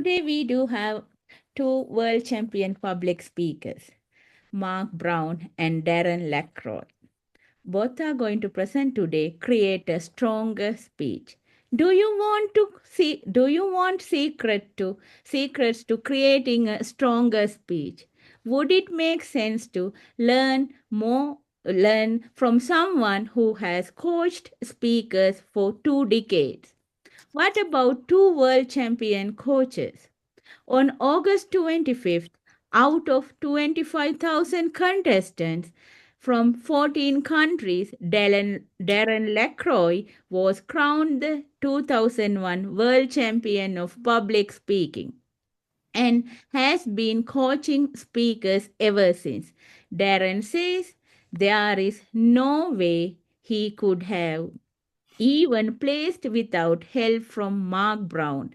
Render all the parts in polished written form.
Today we do have two world champion public speakers, Mark Brown and Darren LaCroix. Both are going to present today create a stronger speech. Do you want secrets to creating a stronger speech? Would it make sense to learn from someone who has coached speakers for 2 decades? What about two world champion coaches? On August 25th, out of 25,000 contestants from 14 countries, Darren LaCroix was crowned the 2001 World Champion of Public Speaking and has been coaching speakers ever since. Darren says there is no way he could have even placed without help from Mark Brown,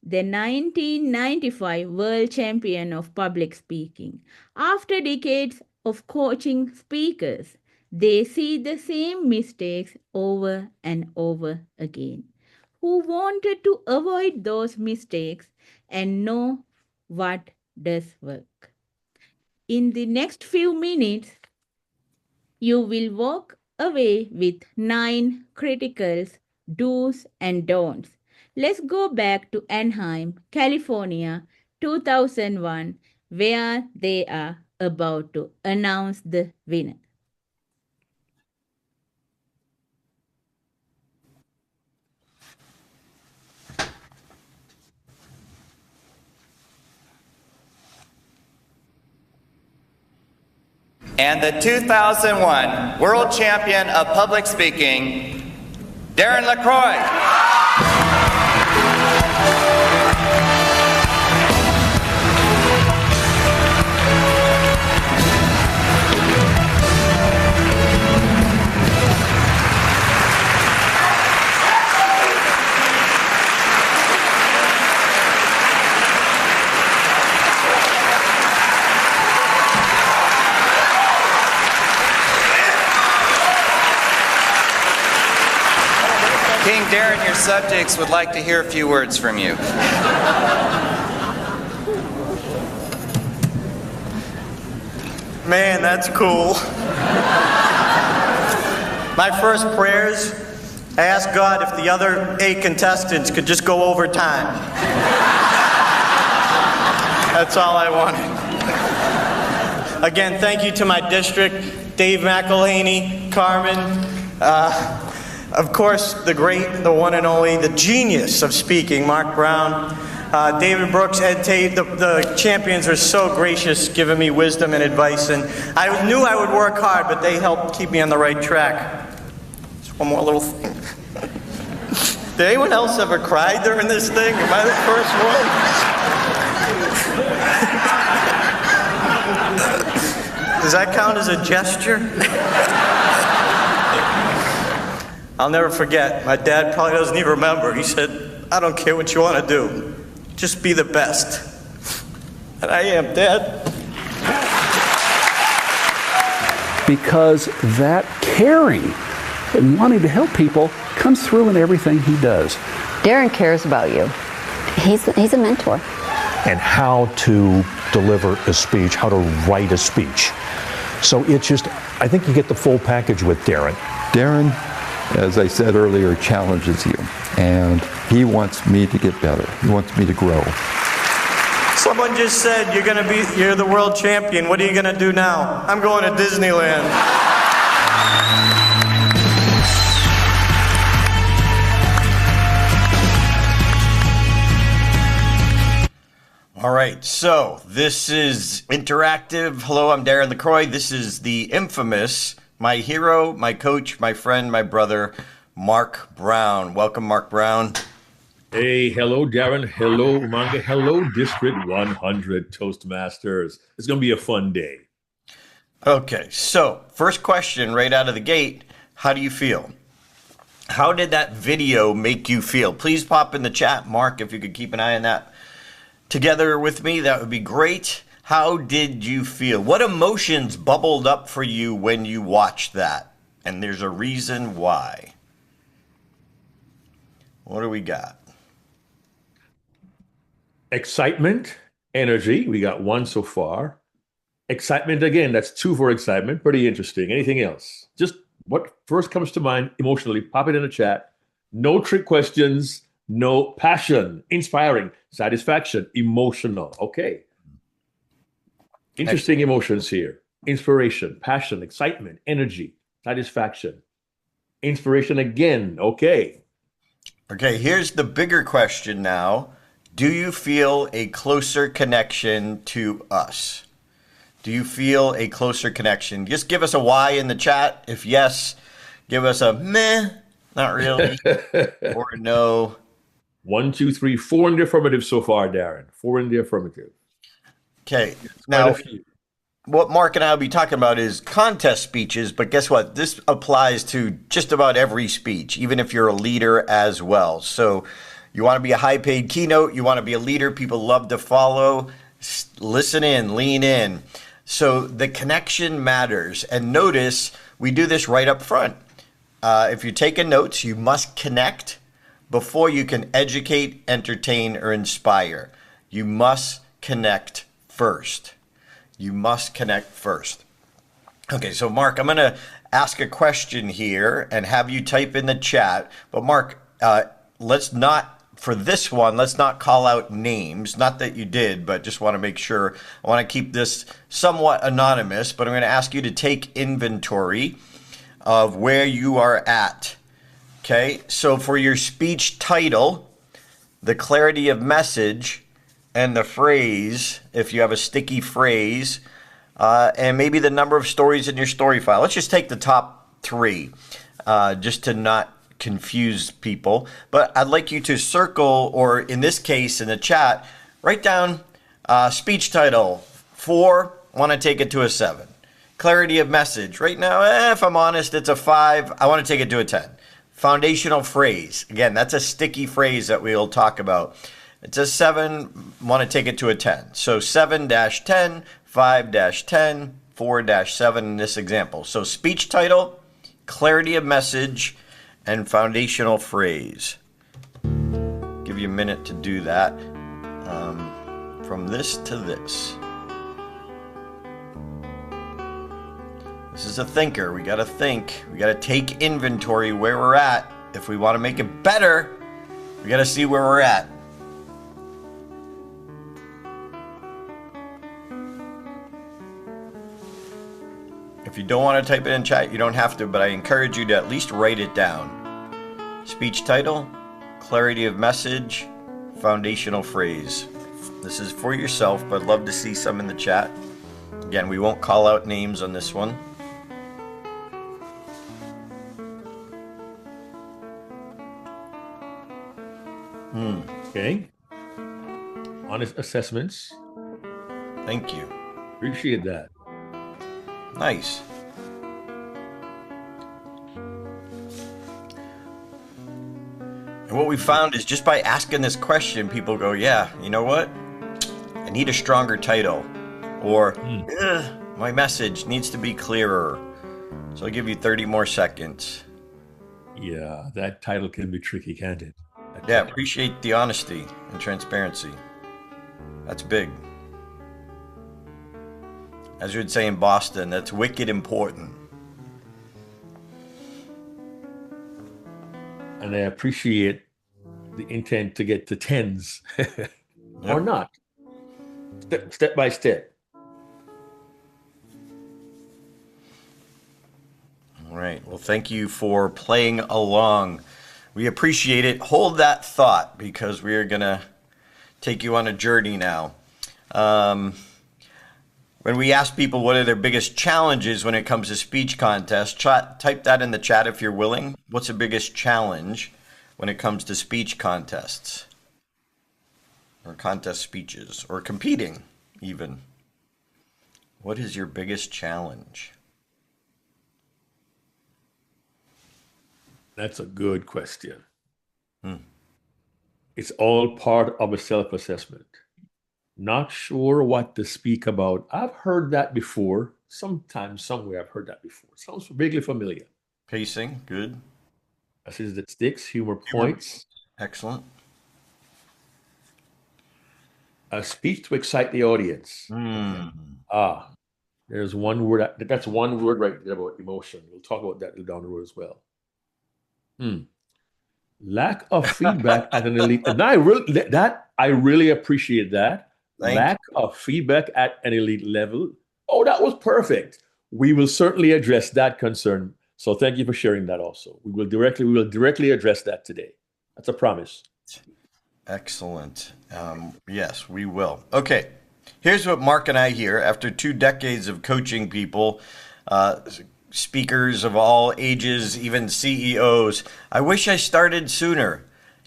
the 1995 world champion of public speaking. After decades of coaching speakers, they see the same mistakes over and over again. Who wanted to avoid those mistakes and know what does work? In the next few minutes, you will walk away with 9 criticals, do's and don'ts. Let's go back to Anaheim, California, 2001, where they are about to announce the winner. And the 2001 World Champion of Public Speaking, Darren LaCroix. King Darren, your subjects would like to hear a few words from you. Man, that's cool. My first prayers, I asked God if the other 8 contestants could just go over time. That's all I wanted. Again, thank you to my district, Dave McElhaney, Carmen, of course, the great, the one and only, the genius of speaking, Mark Brown, David Brooks, Ed Tate. The champions are so gracious, giving me wisdom and advice, and I knew I would work hard, but they helped keep me on the right track. Just one more little thing. Did anyone else ever cry during this thing? Am I the first one? Does that count as a gesture? I'll never forget, my dad probably doesn't even remember. He said, I don't care what you want to do. Just be the best. And I am, Dad. Because that caring and wanting to help people comes through in everything he does. Darren cares about you. He's a mentor. And how to deliver a speech, how to write a speech. So it's just, I think you get the full package with Darren. Darren, as I said earlier, challenges you, and he wants me to get better. He wants me to grow. Someone just said you're the world champion. What are you gonna do now? I'm going to Disneyland. All right, so this is interactive. Hello, I'm Darren LaCroix. This is the infamous, my hero, my coach, my friend, my brother, Mark Brown. Welcome, Mark Brown. Hey, hello, Darren. Hello, Manga. Hello, District 100 Toastmasters. It's going to be a fun day. Okay, so first question right out of the gate. How do you feel? How did that video make you feel? Please pop in the chat, Mark, if you could keep an eye on that together with me. That would be great. How did you feel? What emotions bubbled up for you when you watched that? And there's a reason why. What do we got? Excitement, energy. We got one so far. Excitement again. That's two for excitement. Pretty interesting. Anything else? Just what first comes to mind emotionally. Pop it in the chat. No trick questions. No passion. Inspiring. Satisfaction. Emotional. Okay. Interesting emotions here. Inspiration, passion, excitement, energy, satisfaction. Inspiration again. Okay. Okay, here's the bigger question now. Do you feel a closer connection to us? Do you feel a closer connection? Just give us a Y in the chat. If yes, give us a meh, not really, or no. 1, 2, 3, 4 in the affirmative so far, Darren. 4 in the affirmative. Okay, Quite now a few. what Mark and I will be talking about is contest speeches, but guess what? This applies to just about every speech, even if you're a leader as well. So you want to be a high paid keynote, you want to be a leader people love to follow, listen in, lean in. So the connection matters. And notice we do this right up front. If you're taking notes, you must connect before you can educate, entertain, or inspire. You must connect first. You must connect first. Okay, so Mark, I'm going to ask a question here and have you type in the chat. But Mark, let's not, for this one, let's not call out names. Not that you did, but just want to make sure. I want to keep this somewhat anonymous, but I'm going to ask you to take inventory of where you are at. Okay, so for your speech title, the clarity of message, and the phrase, if you have a sticky phrase, and maybe the number of stories in your story file. Let's just take the top 3, just to not confuse people. But I'd like you to circle, or in this case, in the chat, write down speech title, 4, want to take it to a 7. Clarity of message. Right now, if I'm honest, it's a 5. I want to take it to a 10. Foundational phrase. Again, that's a sticky phrase that we'll talk about. It's a 7, want to take it to a 10. So 7-10, 5-10, 4-7 in this example. So speech title, clarity of message, and foundational phrase. Give you a minute to do that. From this to this. This is a thinker. We got to think. We got to take inventory where we're at. If we want to make it better, we got to see where we're at. If you don't want to type it in chat, you don't have to, but I encourage you to at least write it down. Speech title, clarity of message, foundational phrase. This is for yourself, but I'd love to see some in the chat. Again, we won't call out names on this one. Okay. Honest assessments. Thank you. Appreciate that. Nice. And what we found is just by asking this question, people go, yeah, you know what? I need a stronger title. Or, my message needs to be clearer. So I'll give you 30 more seconds. Yeah, that title can be tricky, can't it? Yeah, appreciate the honesty and transparency. That's big. As you would say in Boston, that's wicked important. And I appreciate the intent to get to 10s or not. Step by step. All right. Well, thank you for playing along. We appreciate it. Hold that thought because we are going to take you on a journey now. When we ask people what are their biggest challenges when it comes to speech contests, type that in the chat if you're willing. What's the biggest challenge when it comes to speech contests? Or contest speeches, or competing even. What is your biggest challenge? That's a good question. It's all part of a self-assessment. Not sure what to speak about. I've heard that before. Sometimes, somewhere I've heard that before. Sounds vaguely familiar. Pacing, good. Message that sticks, humor points. Excellent. A speech to excite the audience. Okay. There's one word. That's one word right there about emotion. We'll talk about that down the road as well. Lack of feedback at an elite. And I really appreciate that. Lack of feedback at an elite level. Oh, that was perfect. We will certainly address that concern. So thank you for sharing that also. We will directly address that today. That's a promise. Excellent. Yes, we will. Okay. Here's what Mark and I hear after 2 decades of coaching people, speakers of all ages, even CEOs. I wish I started sooner.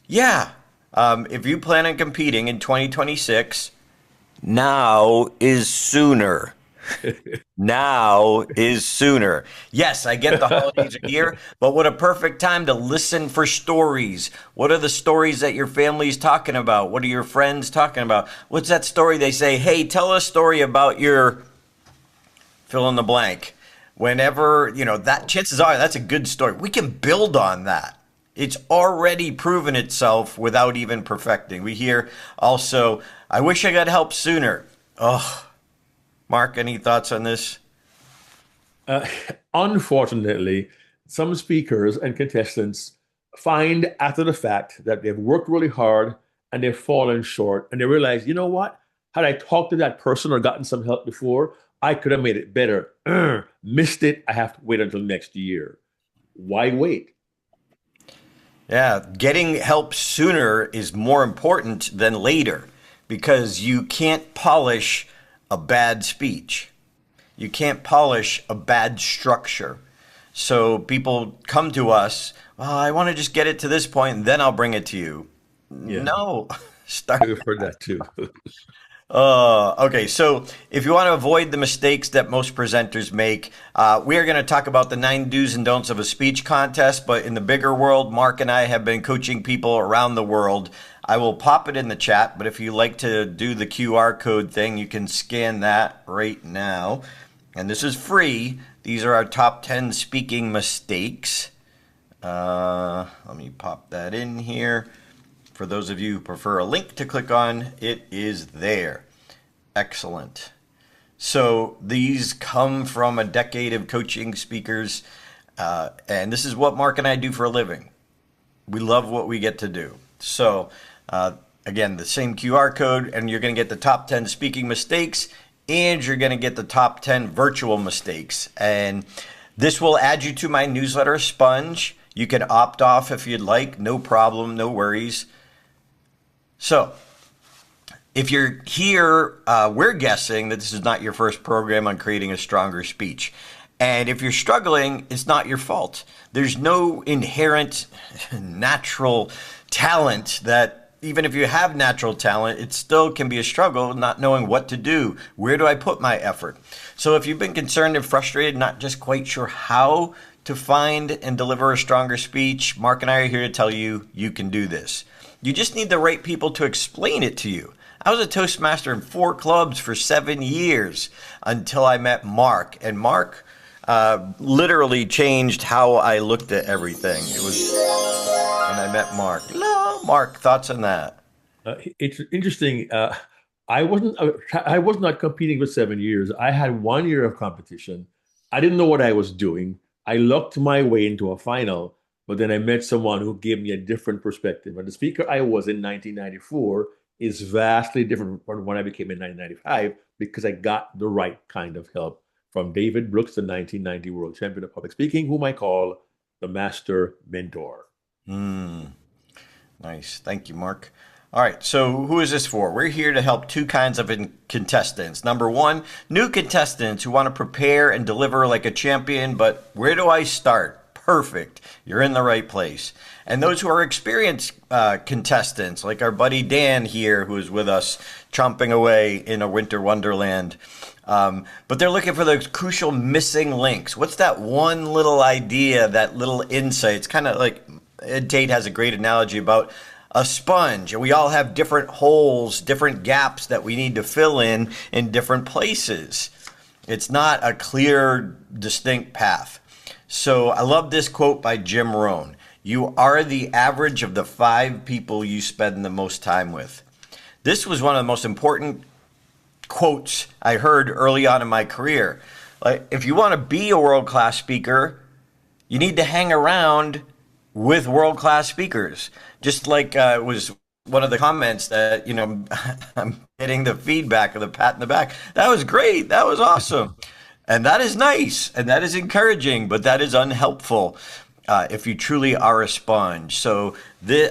Yeah. If you plan on competing in 2026, now is sooner. Now is sooner. Yes, I get the holidays are here, but what a perfect time to listen for stories. What are the stories that your family's talking about? What are your friends talking about? What's that story they say, hey, tell a story about your fill in the blank. Whenever, that chances are that's a good story. We can build on that. It's already proven itself without even perfecting. We hear also, I wish I got help sooner. Oh, Mark, any thoughts on this? Unfortunately, some speakers and contestants find after the fact that they've worked really hard and they've fallen short, and they realize, you know what? Had I talked to that person or gotten some help before, I could have made it better. Missed it. I have to wait until next year. Why wait? Yeah, getting help sooner is more important than later because you can't polish a bad speech. You can't polish a bad structure. So people come to us, well, I want to just get it to this point and then I'll bring it to you. Yeah. No. I've heard that too. Okay, so if you want to avoid the mistakes that most presenters make, we are going to talk about the 9 do's and don'ts of a speech contest. But in the bigger world, Mark and I have been coaching people around the world. I will pop it in the chat, but if you like to do the QR code thing, you can scan that right now. And this is free. These are our top 10 speaking mistakes. Let me pop that in here. For those of you who prefer a link to click on, it is there. Excellent. So these come from a decade of coaching speakers, and this is what Mark and I do for a living. We love what we get to do. So again, the same QR code, and you're going to get the top 10 speaking mistakes, and you're going to get the top 10 virtual mistakes. And this will add you to my newsletter, Sponge. You can opt off if you'd like. No problem, no worries. So, if you're here, we're guessing that this is not your first program on creating a stronger speech. And if you're struggling, it's not your fault. There's no inherent natural talent that, even if you have natural talent, it still can be a struggle not knowing what to do. Where do I put my effort? So if you've been concerned and frustrated, not just quite sure how to find and deliver a stronger speech, Mark and I are here to tell you, you can do this. You just need the right people to explain it to you. I was a Toastmaster in 4 clubs for 7 years until I met Mark. And Mark literally changed how I looked at everything. It was when I met Mark. Hello, Mark, thoughts on that? It's interesting. I was not competing for 7 years. I had 1 year of competition. I didn't know what I was doing. I lucked my way into a final. But then I met someone who gave me a different perspective. And the speaker I was in 1994 is vastly different from when I became in 1995 because I got the right kind of help from David Brooks, the 1990 world champion of public speaking, whom I call the master mentor. Nice. Thank you, Mark. All right. So who is this for? We're here to help 2 kinds of contestants. Number 1, new contestants who want to prepare and deliver like a champion, but where do I start? Perfect. You're in the right place. And those who are experienced contestants, like our buddy Dan here, who is with us, chomping away in a winter wonderland. But they're looking for those crucial missing links. What's that one little idea, that little insight? It's kind of like Ed Tate has a great analogy about a sponge. And we all have different holes, different gaps that we need to fill in different places. It's not a clear, distinct path. So I love this quote by Jim Rohn. You are the average of the 5 people you spend the most time with. This was one of the most important quotes I heard early on in my career. Like, if you want to be a world-class speaker, you need to hang around with world-class speakers. Just like it was one of the comments that, I'm getting the feedback of the pat in the back. That was great. That was awesome. And that is nice. And that is encouraging, but that is unhelpful if you truly are a sponge. So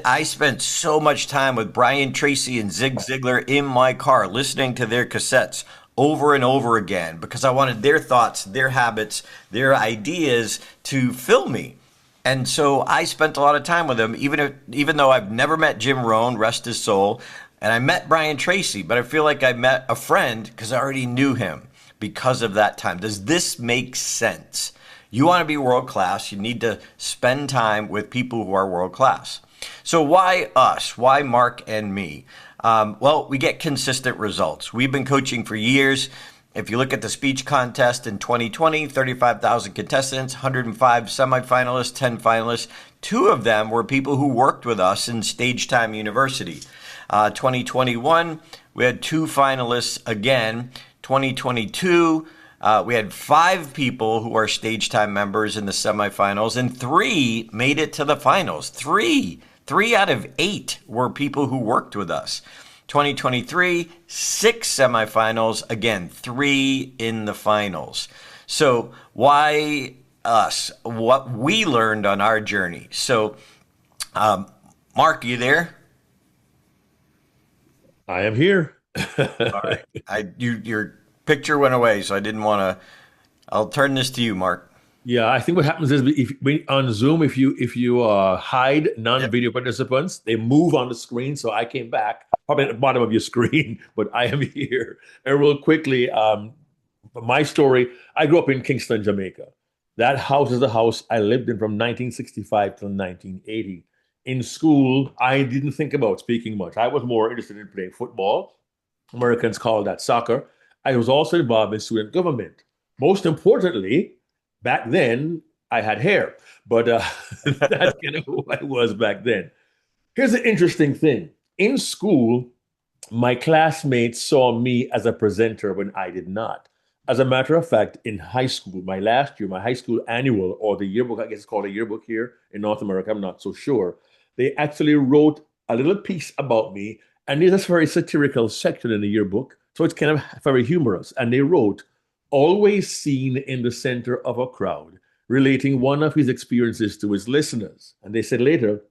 I spent so much time with Brian Tracy and Zig Ziglar in my car, listening to their cassettes over and over again, because I wanted their thoughts, their habits, their ideas to fill me. And so I spent a lot of time with them, even though I've never met Jim Rohn, rest his soul, and I met Brian Tracy, but I feel like I met a friend because I already knew him because of that time. Does this make sense? You want to be world class, you need to spend time with people who are world class. So why us? Why Mark and me? Well, we get consistent results. We've been coaching for years. If you look at the speech contest in 2020, 35,000 contestants, 105 semifinalists, 10 finalists. 2 of them were people who worked with us in Stage Time University. 2021, we had 2 finalists again. 2022, we had 5 people who are Stage Time members in the semifinals, and 3 made it to the finals. 3 out of 8 were people who worked with us. 2023, 6 semifinals, again, 3 in the finals. So why us? What we learned on our journey. So, Mark, you there? I am here. All right. Your picture went away, so I didn't want to. I'll turn this to you, Mark. Yeah, I think what happens is on Zoom, if you hide non-video participants, they move on the screen. So I came back, probably at the bottom of your screen, but I am here. And real quickly, my story, I grew up in Kingston, Jamaica. That house is the house I lived in from 1965 till 1980. In school, I didn't think about speaking much. I was more interested in playing football. Americans call that soccer. I was also involved in student government. Most importantly, back then, I had hair, but that's kind of who I was back then. Here's the interesting thing. In school, my classmates saw me as a presenter when I did not. As a matter of fact, in high school, my last year, my high school annual, or the yearbook, I guess it's called a yearbook here in North America, I'm not so sure, they actually wrote a little piece about me, and there's a very satirical section in the yearbook, so it's kind of very humorous. And they wrote, always seen in the center of a crowd, relating one of his experiences to his listeners. And they said later,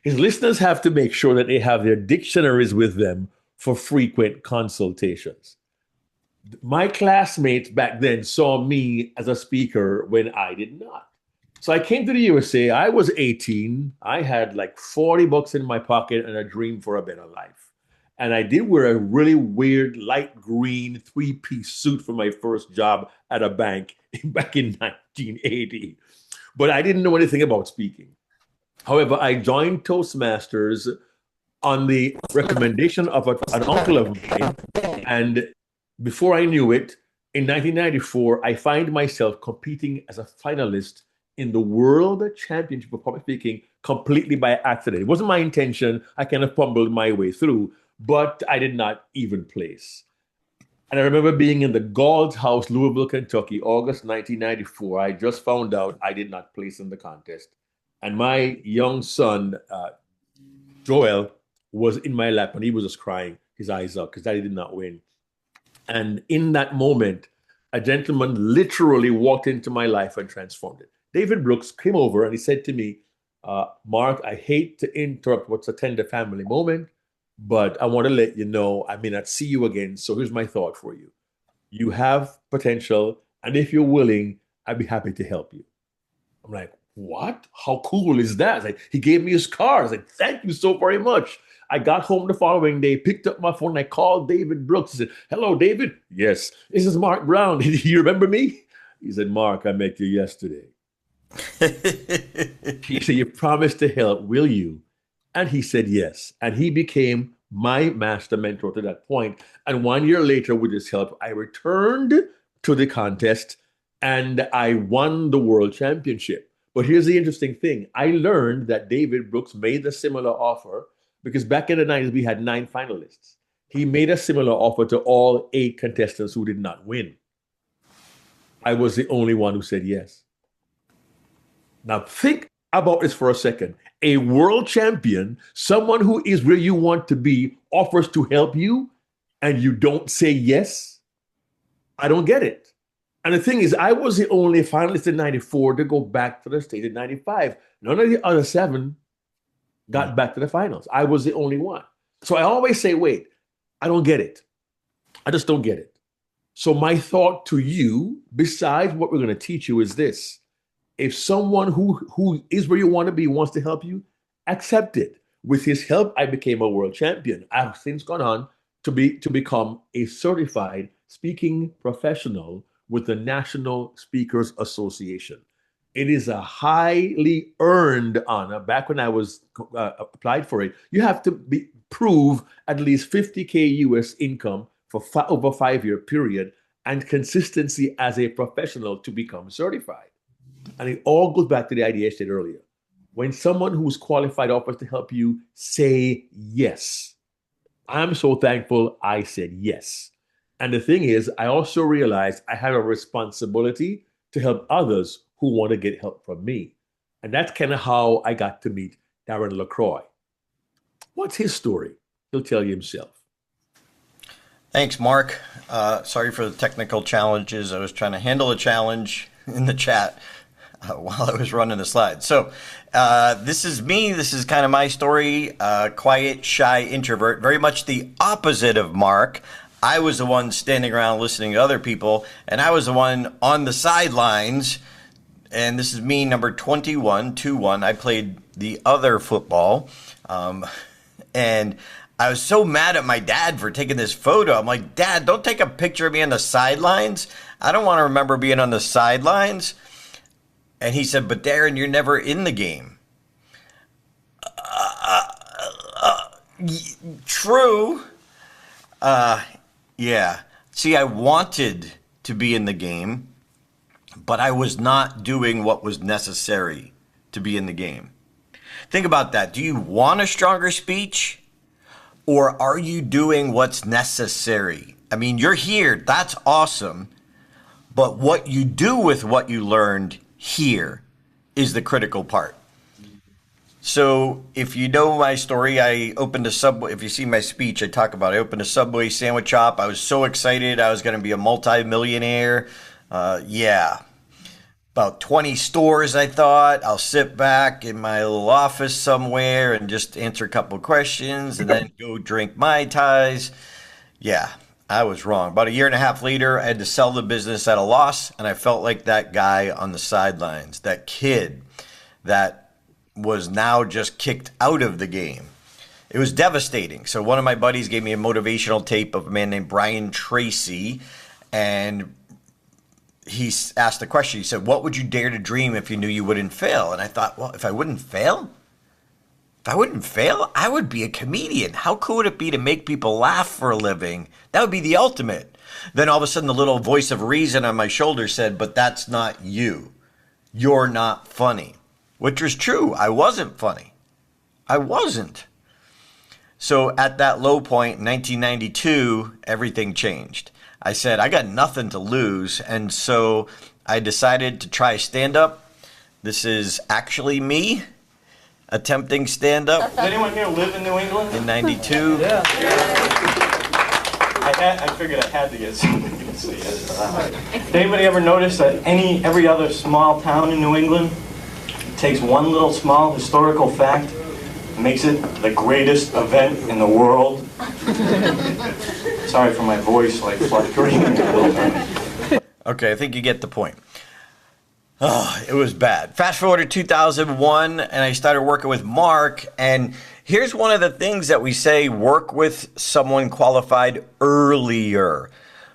his listeners have to make sure that they have their dictionaries with them for frequent consultations. My classmates back then saw me as a speaker when I did not. So I came to the USA. I was 18. I had like $40 in my pocket and a dream for a better life. And I did wear a really weird light green 3-piece suit for my first job at a bank back in 1980. But I didn't know anything about speaking. However, I joined Toastmasters on the recommendation of an uncle of mine. And before I knew it, in 1994, I find myself competing as a finalist in the World Championship of Public Speaking completely by accident. It wasn't my intention. I kind of fumbled my way through, but I did not even place. And I remember being in the Galt House, Louisville, Kentucky, August 1994. I just found out I did not place in the contest. And my young son, Joel, was in my lap, and he was just crying his eyes out because Daddy did not win. And in that moment, a gentleman literally walked into my life and transformed it. David Brooks came over and he said to me, Mark, I hate to interrupt what's a tender family moment, but I want to let you know I may not see you again. So here's my thought for you. You have potential, and if you're willing, I'd be happy to help you. I'm like, what? How cool is that? Like, he gave me his card. I was like, thank you so very much. I got home the following day, picked up my phone, and I called David Brooks. I said, hello, David. Yes, this is Mark Brown. Do you remember me? He said, Mark, I met you yesterday. He said, you promised to help, will you? And he said yes. And he became my master mentor to that point. And 1 year later, with his help, I returned to the contest and I won the world championship. But here's the interesting thing. I learned that David Brooks made a similar offer because back in the 90s, we had 9 finalists. he made a similar offer to all 8 contestants who did not win. I was the only one who said yes. Now think about this for a second. A world champion, someone who is where you want to be, offers to help you, and you don't say yes? I don't get it. And the thing is, I was the only finalist in 94 to go back to the stage in 95. None of the other 7 got back to the finals. I was the only one. So I always say, wait, I don't get it. I just don't get it. So my thought to you, besides what we're going to teach you, is this. If someone who is where you want to be wants to help you, accept it. With his help, I became a world champion. I've since gone on to become a certified speaking professional with the National Speakers Association. It is a highly earned honor. Back when I was applied for it, you have to prove at least 50K US income for over a 5-year period and consistency as a professional to become certified. And it all goes back to the idea I said earlier. When someone who's qualified offers to help you, say yes. I'm so thankful I said yes. And the thing is, I also realized I had a responsibility to help others who want to get help from me. And that's kind of how I got to meet Darren LaCroix. What's his story? He'll tell you himself. Thanks, Mark. Sorry for the technical challenges. I was trying to handle a challenge in the chat while I was running the slides. So this is me. This is kind of my story. Quiet, shy introvert, very much the opposite of Mark. I was the one standing around listening to other people, and I was the one on the sidelines. And this is me, number 21, 2-1. I played the other football. And I was so mad at my dad for taking this photo. I'm like, Dad, don't take a picture of me on the sidelines. I don't want to remember being on the sidelines. And he said, but Darren, you're never in the game. True. Yeah. See, I wanted to be in the game, but I was not doing what was necessary to be in the game. Think about that. Do you want a stronger speech, or are you doing what's necessary? I mean, you're here. That's awesome. But what you do with what you learned here is the critical part. So if you know my story, I opened a Subway. If you see my speech, I talk about it. I opened a Subway sandwich shop. I was so excited. I was going to be a multi-millionaire. About 20 stores, I thought. I'll sit back in my little office somewhere and just answer a couple of questions and then go drink Mai Tais. Yeah, I was wrong. About a year and a half later, I had to sell the business at a loss, and I felt like that guy on the sidelines, that kid that was now just kicked out of the game. It was devastating. So one of my buddies gave me a motivational tape of a man named Brian Tracy, and he asked the question. He said, what would you dare to dream if you knew you wouldn't fail? And I thought, well, if I wouldn't fail, I would be a comedian. How cool would it be to make people laugh for a living? That would be the ultimate. Then all of a sudden, the little voice of reason on my shoulder said, but that's not you. You're not funny. Which was true. I wasn't funny. I wasn't. So at that low point in 1992, everything changed. I said, I got nothing to lose. And so I decided to try stand-up. This is actually me attempting stand-up. Does anyone here live in New England? In 92. Yeah. I figured I had to get something to say. Did anybody ever notice that every other small town in New England takes one little small historical fact and makes it the greatest event in the world? Sorry for my voice, like fluctuating a little bit. Okay, I think you get the point. Oh, it was bad. Fast forward to 2001, and I started working with Mark, and here's one of the things that we say, work with someone qualified earlier.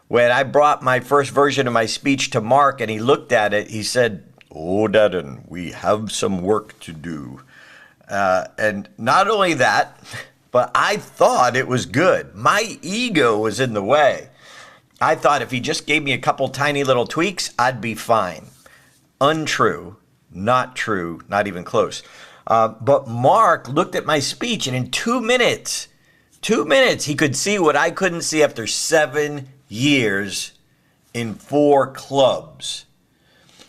When I brought my first version of my speech to Mark, and he looked at it, he said, oh, Darren, we have some work to do. And not only that, but I thought it was good. My ego was in the way. I thought if he just gave me a couple tiny little tweaks, I'd be fine. Untrue, not true, not even close. But Mark looked at my speech, and in 2 minutes, 2 minutes, he could see what I couldn't see after 7 years in 4 clubs.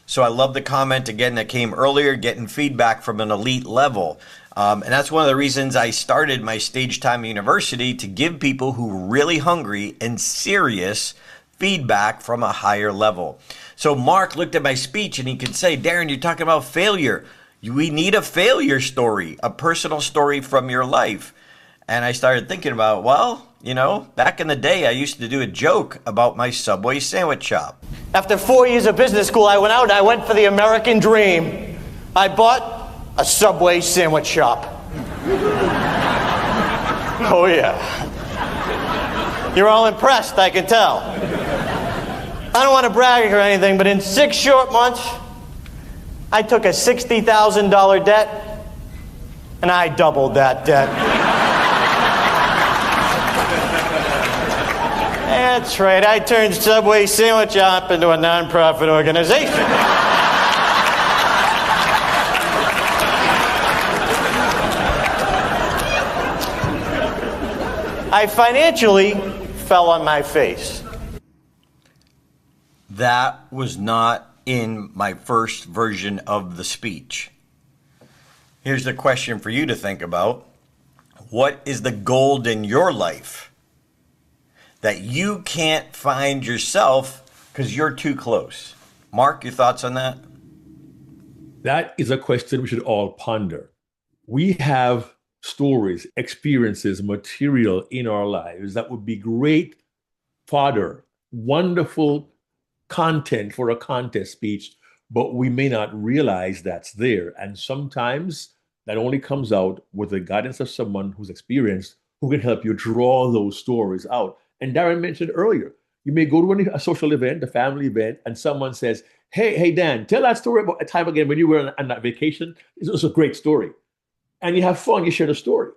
So I love the comment again that came earlier, getting feedback from an elite level. And that's one of the reasons I started my Stage Time University, to give people who are really hungry and serious feedback from a higher level. So Mark looked at my speech and he could say, Darren, you're talking about failure. We need a failure story, a personal story from your life. And I started thinking about, well, you know, back in the day, I used to do a joke about my Subway sandwich shop. After 4 years of business school, I went out and I went for the American dream. I bought a Subway sandwich shop. Oh, yeah. You're all impressed, I can tell. I don't want to brag or anything, but in 6 short months, I took a $60,000 debt, and I doubled that debt. That's right, I turned Subway Sandwich Shop into a nonprofit organization. I financially fell on my face. That was not in my first version of the speech. Here's the question for you to think about. What is the gold in your life that you can't find yourself because you're too close? Mark, your thoughts on that? That is a question we should all ponder. We have stories, experiences, material in our lives that would be great fodder, wonderful content for a contest speech, but we may not realize that's there. And sometimes that only comes out with the guidance of someone who's experienced, who can help you draw those stories out. And Darren mentioned earlier, you may go to a social event, a family event, and someone says, hey, Dan, tell that story about a time again when you were on that vacation. It was a great story. And you have fun, you share the story.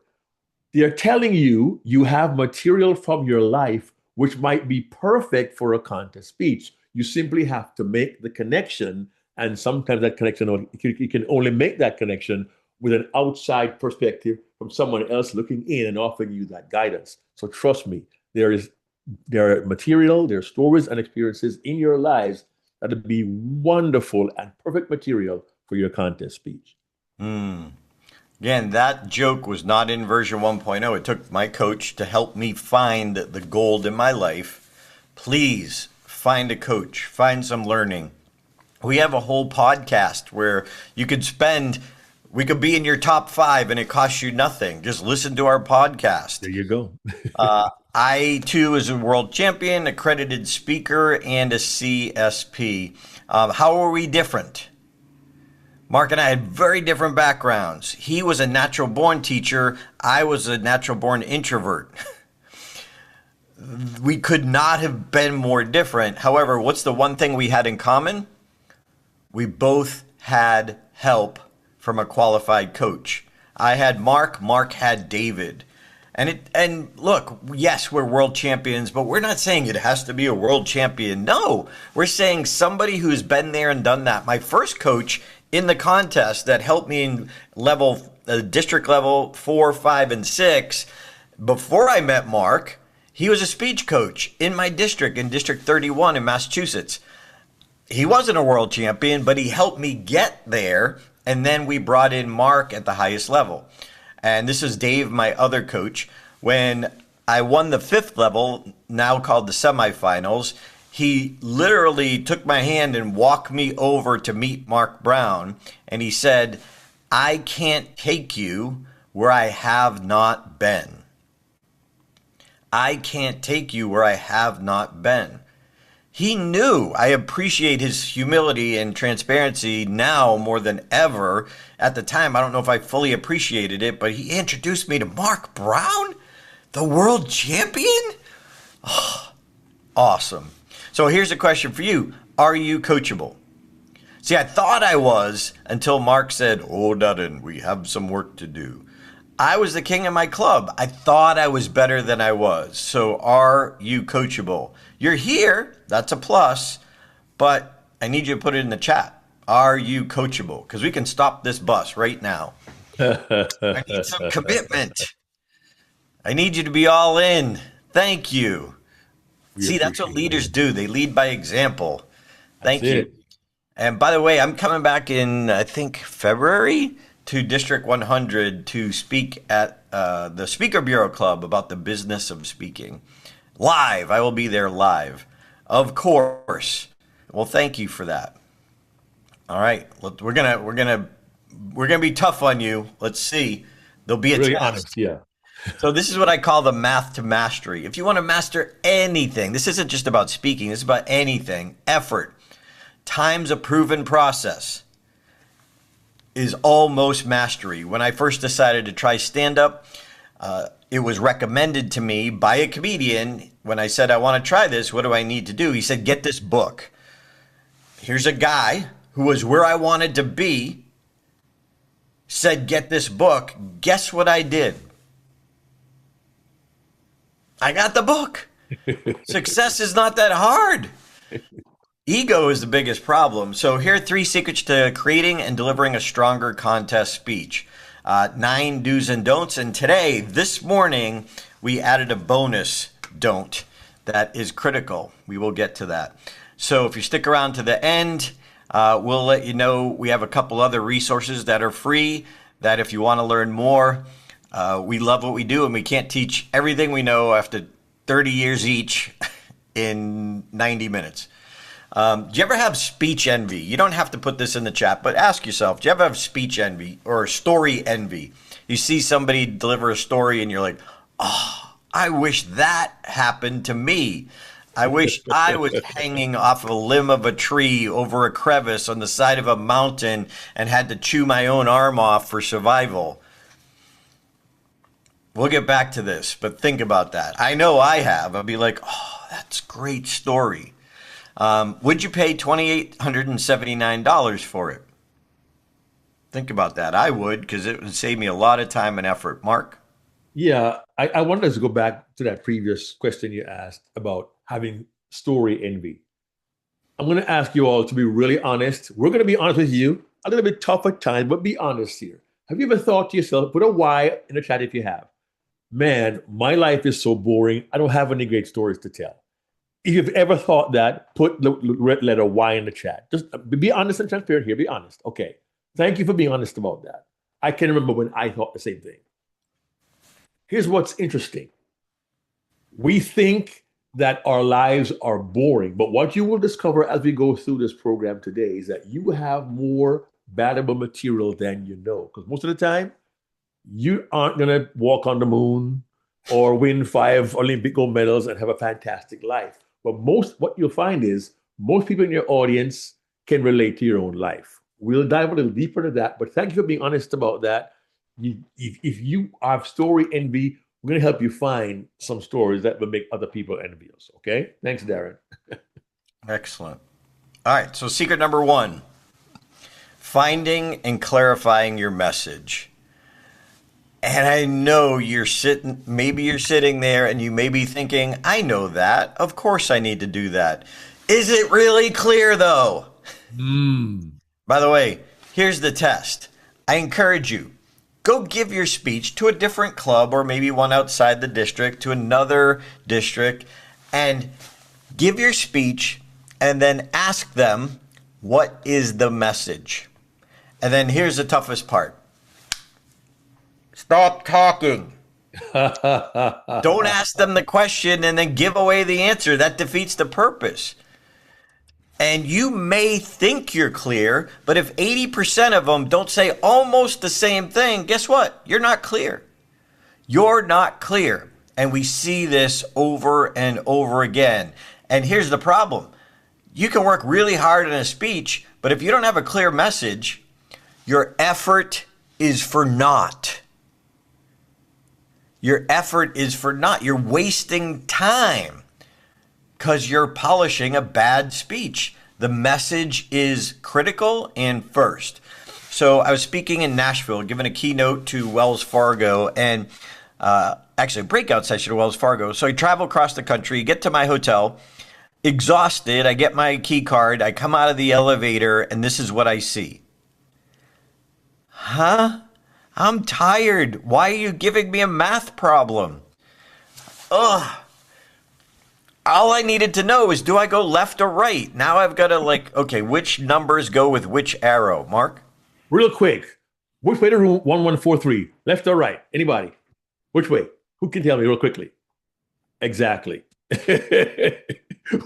They're telling you you have material from your life which might be perfect for a contest speech. You simply have to make the connection, and sometimes that connection, you can only make that connection with an outside perspective from someone else looking in and offering you that guidance. So trust me, there are material, there are stories and experiences in your lives that would be wonderful and perfect material for your contest speech. Again, that joke was not in version 1.0. It took my coach to help me find the gold in my life. Please find a coach, find some learning. We have a whole podcast where you could we could be in your top 5 and it costs you nothing. Just listen to our podcast. There you go. I, too, is a world champion, accredited speaker, and a CSP. How are we different? Mark and I had very different backgrounds. He was a natural-born teacher. I was a natural-born introvert. We could not have been more different. However, what's the one thing we had in common? We both had help from a qualified coach. I had Mark. Mark had David. And look, yes, we're world champions, but we're not saying it has to be a world champion. No, we're saying somebody who's been there and done that. My first coach in the contest that helped me in district level 4, 5, and 6, before I met Mark, he was a speech coach in my district, in District 31 in Massachusetts. He wasn't a world champion, but he helped me get there. And then we brought in Mark at the highest level. And this is Dave, my other coach. When I won the 5th level, now called the semifinals, he literally took my hand and walked me over to meet Mark Brown. And he said, I can't take you where I have not been. I can't take you where I have not been. He knew. I appreciate his humility and transparency now more than ever. At the time, I don't know if I fully appreciated it, but he introduced me to Mark Brown, the world champion? Oh, awesome. So here's a question for you. Are you coachable? See, I thought I was until Mark said, oh, Darren, we have some work to do. I was the king of my club. I thought I was better than I was. So are you coachable? You're here. That's a plus. But I need you to put it in the chat. Are you coachable? Because we can stop this bus right now. I need some commitment. I need you to be all in. Thank you. We See, that's what appreciate leaders it. do. They lead by example. Thank That's you. it. And by the way, I'm coming back in, I think, February to District 100 to speak at the Speaker Bureau Club about the business of speaking. Live. I will be there live. Of course. Well, thank you for that. All right. We're gonna be tough on you. Let's see. There'll be a Really test. honest, yeah. So this is what I call the math to mastery. If you want to master anything, this isn't just about speaking, this is about anything. Effort times a proven process is almost mastery. When I first decided to try stand-up, it was recommended to me by a comedian. When I said, I want to try this, what do I need to do? He said, get this book. Here's a guy who was where I wanted to be, said, get this book. Guess what I did? I got the book. Success is not that hard. Ego is the biggest problem. So here are 3 secrets to creating and delivering a stronger contest speech. 9 do's and don'ts. And today, this morning, we added a bonus don't that is critical. We will get to that. So if you stick around to the end, we'll let you know we have a couple other resources that are free that if you want to learn more, we love what we do and we can't teach everything we know after 30 years each in 90 minutes. Do you ever have speech envy? You don't have to put this in the chat, but ask yourself, do you ever have speech envy or story envy? You see somebody deliver a story and you're like, oh, I wish that happened to me. I wish I was hanging off a limb of a tree over a crevice on the side of a mountain and had to chew my own arm off for survival. We'll get back to this, but think about that. I know I have. I'll be like, oh, that's a great story. Would you pay $2,879 for it? Think about that. I would, because it would save me a lot of time and effort. Mark? Yeah, I wanted us to go back to that previous question you asked about having story envy. I'm going to ask you all to be really honest. We're going to be honest with you. A little bit tough at times, but be honest here. Have you ever thought to yourself, put a Y in the chat if you have, man, my life is so boring. I don't have any great stories to tell. If you've ever thought that, put the red letter Y in the chat. Just be honest and transparent here. Be honest. Okay. Thank you for being honest about that. I can remember when I thought the same thing. Here's what's interesting. We think that our lives are boring, but what you will discover as we go through this program today is that you have more valuable material than you know. Because most of the time, you aren't going to walk on the moon or win 5 Olympic gold medals and have a fantastic life. But what you'll find is most people in your audience can relate to your own life. We'll dive a little deeper into that, but thank you for being honest about that. If you have story envy, we're going to help you find some stories that will make other people envious. Okay? Thanks, Darren. Excellent. All right, so secret number 1, finding and clarifying your message. And I know maybe you're sitting there and you may be thinking, I know that. Of course I need to do that. Is it really clear though? By the way, here's the test. I encourage you, go give your speech to a different club or maybe one outside the district, to another district, and give your speech and then ask them, what is the message? And then here's the toughest part. Stop talking. Don't ask them the question and then give away the answer. That defeats the purpose. And you may think you're clear, but if 80% of them don't say almost the same thing, guess what? You're not clear. You're not clear. And we see this over and over again. And here's the problem. You can work really hard in a speech, but if you don't have a clear message, your effort is for naught. Your effort is for naught. You're wasting time because you're polishing a bad speech. The message is critical and first. So I was speaking in Nashville, giving a keynote to Wells Fargo, and actually a breakout session at Wells Fargo. So I travel across the country, get to my hotel, exhausted. I get my key card. I come out of the elevator, and this is what I see. Huh? I'm tired. Why are you giving me a math problem? ugh. All I needed to know is, do I go left or right? Now I've got to okay, which numbers go with which arrow? Mark? Real quick, which way to room 1143? Left or right? Anybody? Which way? Who can tell me real quickly? Exactly.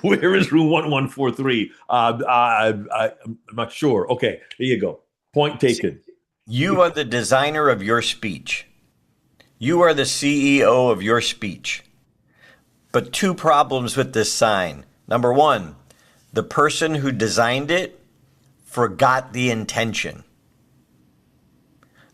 Where is room 1143? I'm not sure. Okay, there you go. Point taken. You are the designer of your speech. You are the CEO of your speech. But two problems with this sign. Number one, the person who designed it forgot the intention.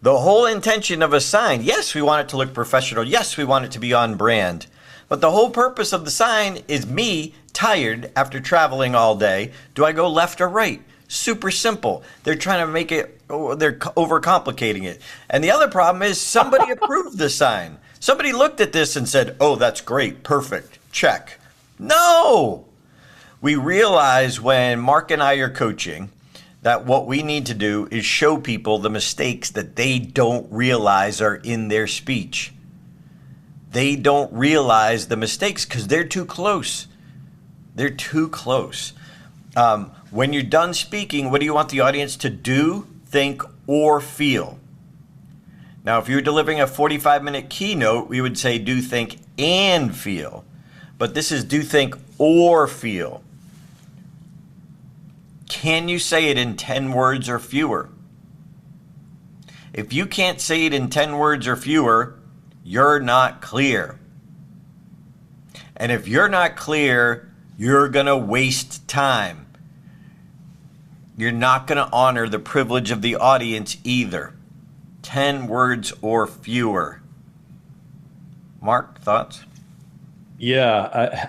The whole intention of a sign, yes, we want it to look professional. Yes, we want it to be on brand. But the whole purpose of the sign is me tired after traveling all day. Do I go left or right? Super simple. They're trying to make it, they're overcomplicating it. And the other problem is somebody approved the sign. Somebody looked at this and said, oh, that's great, perfect, check. No! We realize when Mark and I are coaching that what we need to do is show people the mistakes that they don't realize are in their speech. They don't realize the mistakes because they're too close. They're too close. When you're done speaking, what do you want the audience to do, think, or feel? Now, if you're delivering a 45-minute keynote, we would say do, think, and feel. But this is do, think, or feel. Can you say it in 10 words or fewer? If you can't say it in 10 words or fewer, you're not clear. And if you're not clear, you're going to waste time. You're not going to honor the privilege of the audience either. 10 words or fewer. Mark, thoughts? Yeah,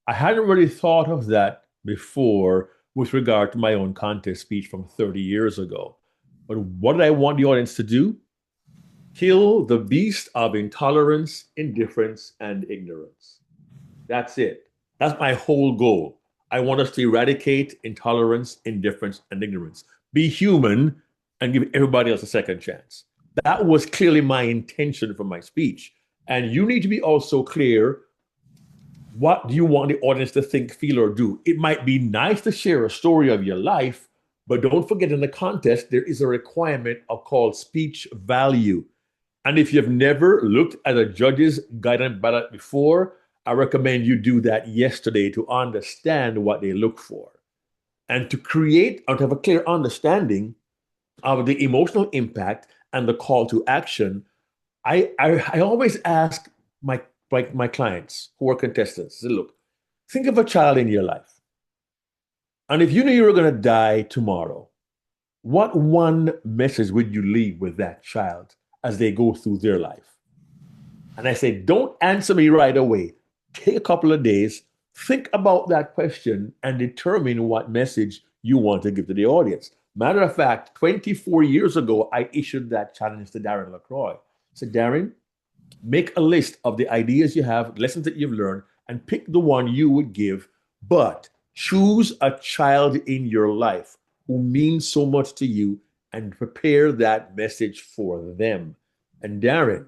I hadn't really thought of that before with regard to my own contest speech from 30 years ago. But what did I want the audience to do? Kill the beast of intolerance, indifference, and ignorance. That's it. That's my whole goal. I want us to eradicate intolerance, indifference, and ignorance. Be human and give everybody else a second chance. That was clearly my intention for my speech. And you need to be also clear, what do you want the audience to think, feel, or do? It might be nice to share a story of your life, but don't forget in the contest, there is a requirement of called speech value. And if you've never looked at a judge's guidance ballot before, I recommend you do that yesterday to understand what they look for and to create or to have a clear understanding of the emotional impact and the call to action. I always ask my clients who are contestants, look, think of a child in your life. And if you knew you were going to die tomorrow, what one message would you leave with that child as they go through their life? And I say, don't answer me right away. Take a couple of days, think about that question, and determine what message you want to give to the audience. Matter of fact, 24 years ago, I issued that challenge to Darren LaCroix. I said, Darren, make a list of the ideas you have, lessons that you've learned, and pick the one you would give, but choose a child in your life who means so much to you and prepare that message for them. And Darren,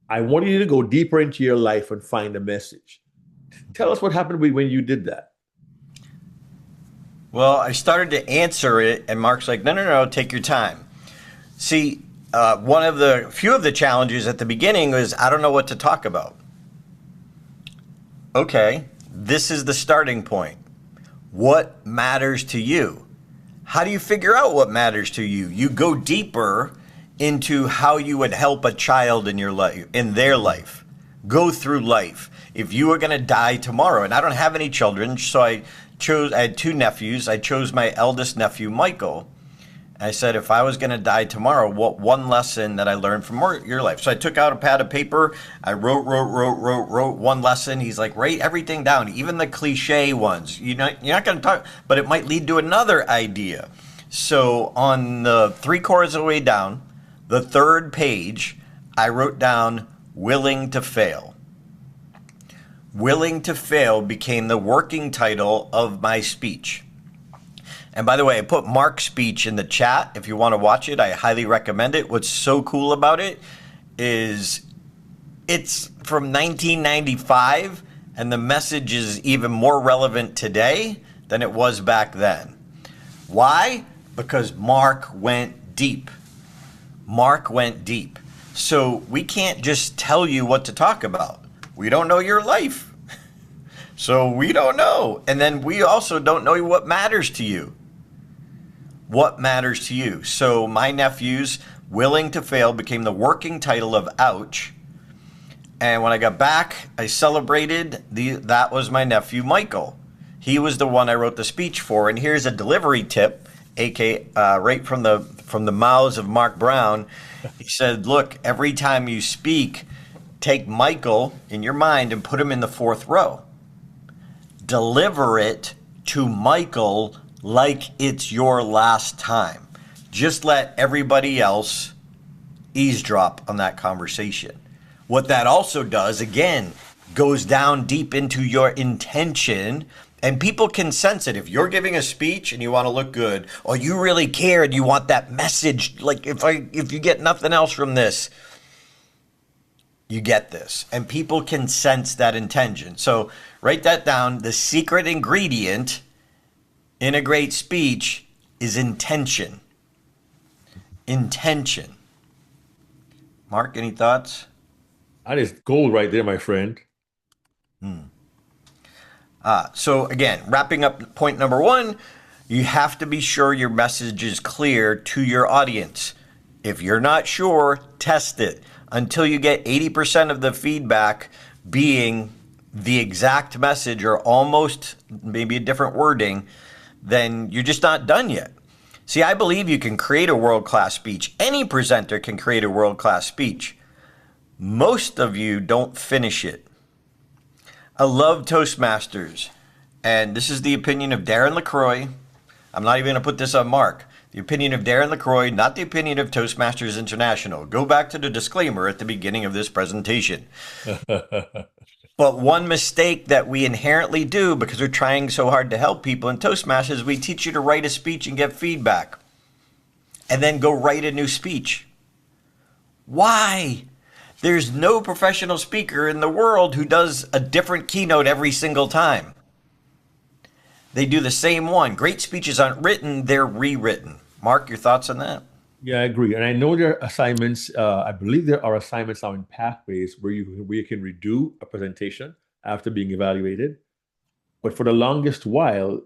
I want you to go deeper into your life and find a message. Tell us what happened when you did that. Well, I started to answer it, and Mark's like, no, take your time. See, one of the few of the challenges at the beginning was, I don't know what to talk about. Okay, this is the starting point. What matters to you? How do you figure out what matters to you? You go deeper into how you would help a child in your life, in their life. Go through life. If you were going to die tomorrow, and I don't have any children, so I had two nephews. I chose my eldest nephew, Michael. I said, if I was going to die tomorrow, what one lesson that I learned from your life? So I took out a pad of paper. I wrote one lesson. He's like, write everything down, even the cliche ones. You're not going to talk, but it might lead to another idea. So on the 3/4 of the way down, the third page, I wrote down willing to fail. Willing to Fail became the working title of my speech. And by the way, I put Mark's speech in the chat. If you want to watch it, I highly recommend it. What's so cool about it is it's from 1995, and the message is even more relevant today than it was back then. Why? Because Mark went deep. Mark went deep. So we can't just tell you what to talk about. We don't know your life. So we don't know. And then we also don't know what matters to you. What matters to you? So my nephew's Willing to Fail became the working title of Ouch. And when I got back, I celebrated. That was my nephew, Michael. He was the one I wrote the speech for. And here's a delivery tip, aka right from the mouths of Mark Brown. He said, look, every time you speak, take Michael in your mind and put him in the fourth row. Deliver it to Michael like it's your last time. Just let everybody else eavesdrop on that conversation. What that also does, again, goes down deep into your intention, and people can sense it. If you're giving a speech and you want to look good, or you really care and you want that message, like if you get nothing else from this, you get this. And people can sense that intention. So write that down. The secret ingredient in a great speech is intention. Intention. Mark, any thoughts? That is gold right there, my friend. So again, wrapping up point number one, you have to be sure your message is clear to your audience. If you're not sure, test it until you get 80% of the feedback being the exact message or almost maybe a different wording, then you're just not done yet. See, I believe you can create a world-class speech. Any presenter can create a world-class speech. Most of you don't finish it. I love Toastmasters, and this is the opinion of Darren LaCroix. I'm not even going to put this on Mark. The opinion of Darren LaCroix, not the opinion of Toastmasters International. Go back to the disclaimer at the beginning of this presentation. But one mistake that we inherently do, because we're trying so hard to help people in Toastmasters, we teach you to write a speech and get feedback, and then go write a new speech. Why? There's no professional speaker in the world who does a different keynote every single time. They do the same one. Great speeches aren't written, they're rewritten. Mark, your thoughts on that? Yeah, I agree. And I know there are assignments, I believe there are assignments now in Pathways where you can redo a presentation after being evaluated. But for the longest while,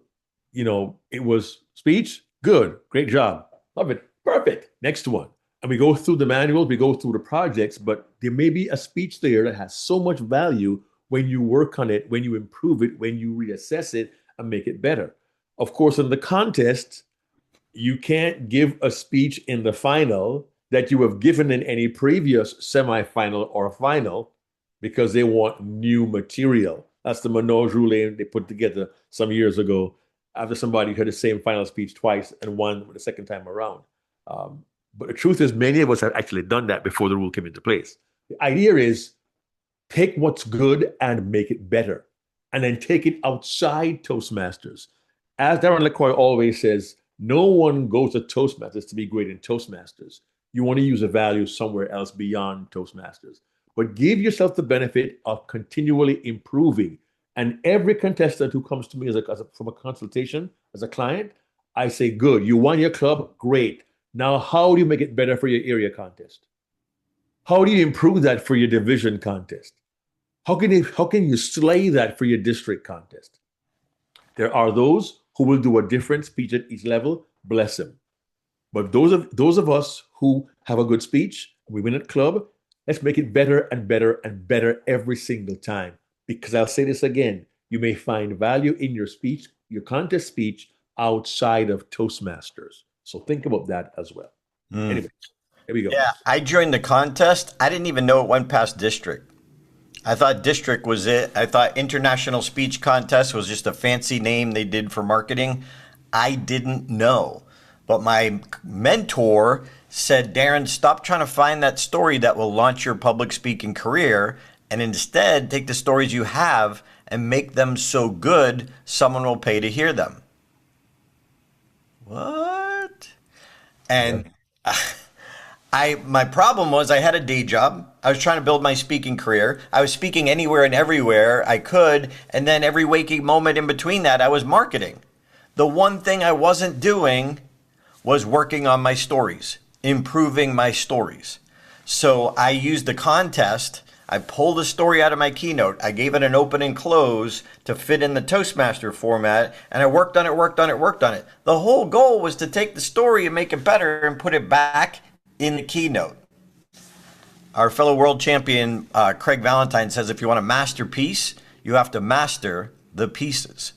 it was speech, good, great job, love it, perfect, next one. And we go through the manuals, we go through the projects, but there may be a speech there that has so much value when you work on it, when you improve it, when you reassess it and make it better. Of course, in the contest, you can't give a speech in the final that you have given in any previous semifinal or final because they want new material. That's the Manoj rule they put together some years ago after somebody heard the same final speech twice and won the second time around. But the truth is, many of us have actually done that before the rule came into place. The idea is take what's good and make it better, and then take it outside Toastmasters. As Darren LaCroix always says, no one goes to Toastmasters to be great in Toastmasters. You want to use a value somewhere else beyond Toastmasters. But give yourself the benefit of continually improving. And every contestant who comes to me from a consultation as a client, I say, good, you won your club, great. Now, how do you make it better for your area contest? How do you improve that for your division contest? How can you slay that for your district contest? There are those who will do a different speech at each level, bless them. But those of us who have a good speech, we win at club, let's make it better and better and better every single time. Because I'll say this again, you may find value in your speech, your contest speech, outside of Toastmasters. So think about that as well. Anyway, here we go. Yeah, I joined the contest. I didn't even know it went past district. I thought district was it. I thought international speech contest was just a fancy name they did for marketing. I didn't know. But my mentor said, Darren, stop trying to find that story that will launch your public speaking career, and instead take the stories you have and make them so good someone will pay to hear them. What? And My problem was I had a day job. I was trying to build my speaking career. I was speaking anywhere and everywhere I could, and then every waking moment in between that, I was marketing. The one thing I wasn't doing was working on my stories, improving my stories. So I used the contest. I pulled a story out of my keynote. I gave it an open and close to fit in the Toastmaster format, and I worked on it. The whole goal was to take the story and make it better and put it back in the keynote. Our fellow world champion, Craig Valentine, says if you want a masterpiece, you have to master the pieces.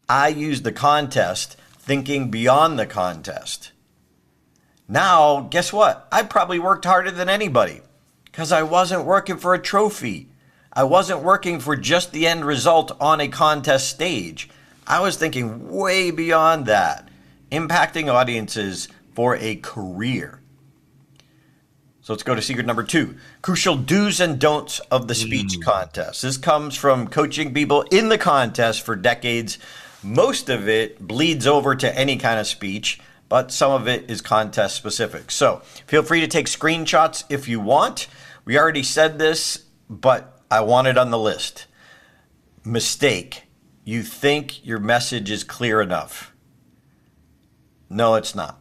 I used the contest thinking beyond the contest. Now, guess what? I probably worked harder than anybody because I wasn't working for a trophy. I wasn't working for just the end result on a contest stage. I was thinking way beyond that, impacting audiences for a career. So let's go to secret number 2, crucial do's and don'ts of the speech contest. This comes from coaching people in the contest for decades. Most of it bleeds over to any kind of speech, but some of it is contest specific. So feel free to take screenshots if you want. We already said this, but I want it on the list. Mistake. You think your message is clear enough. No, it's not.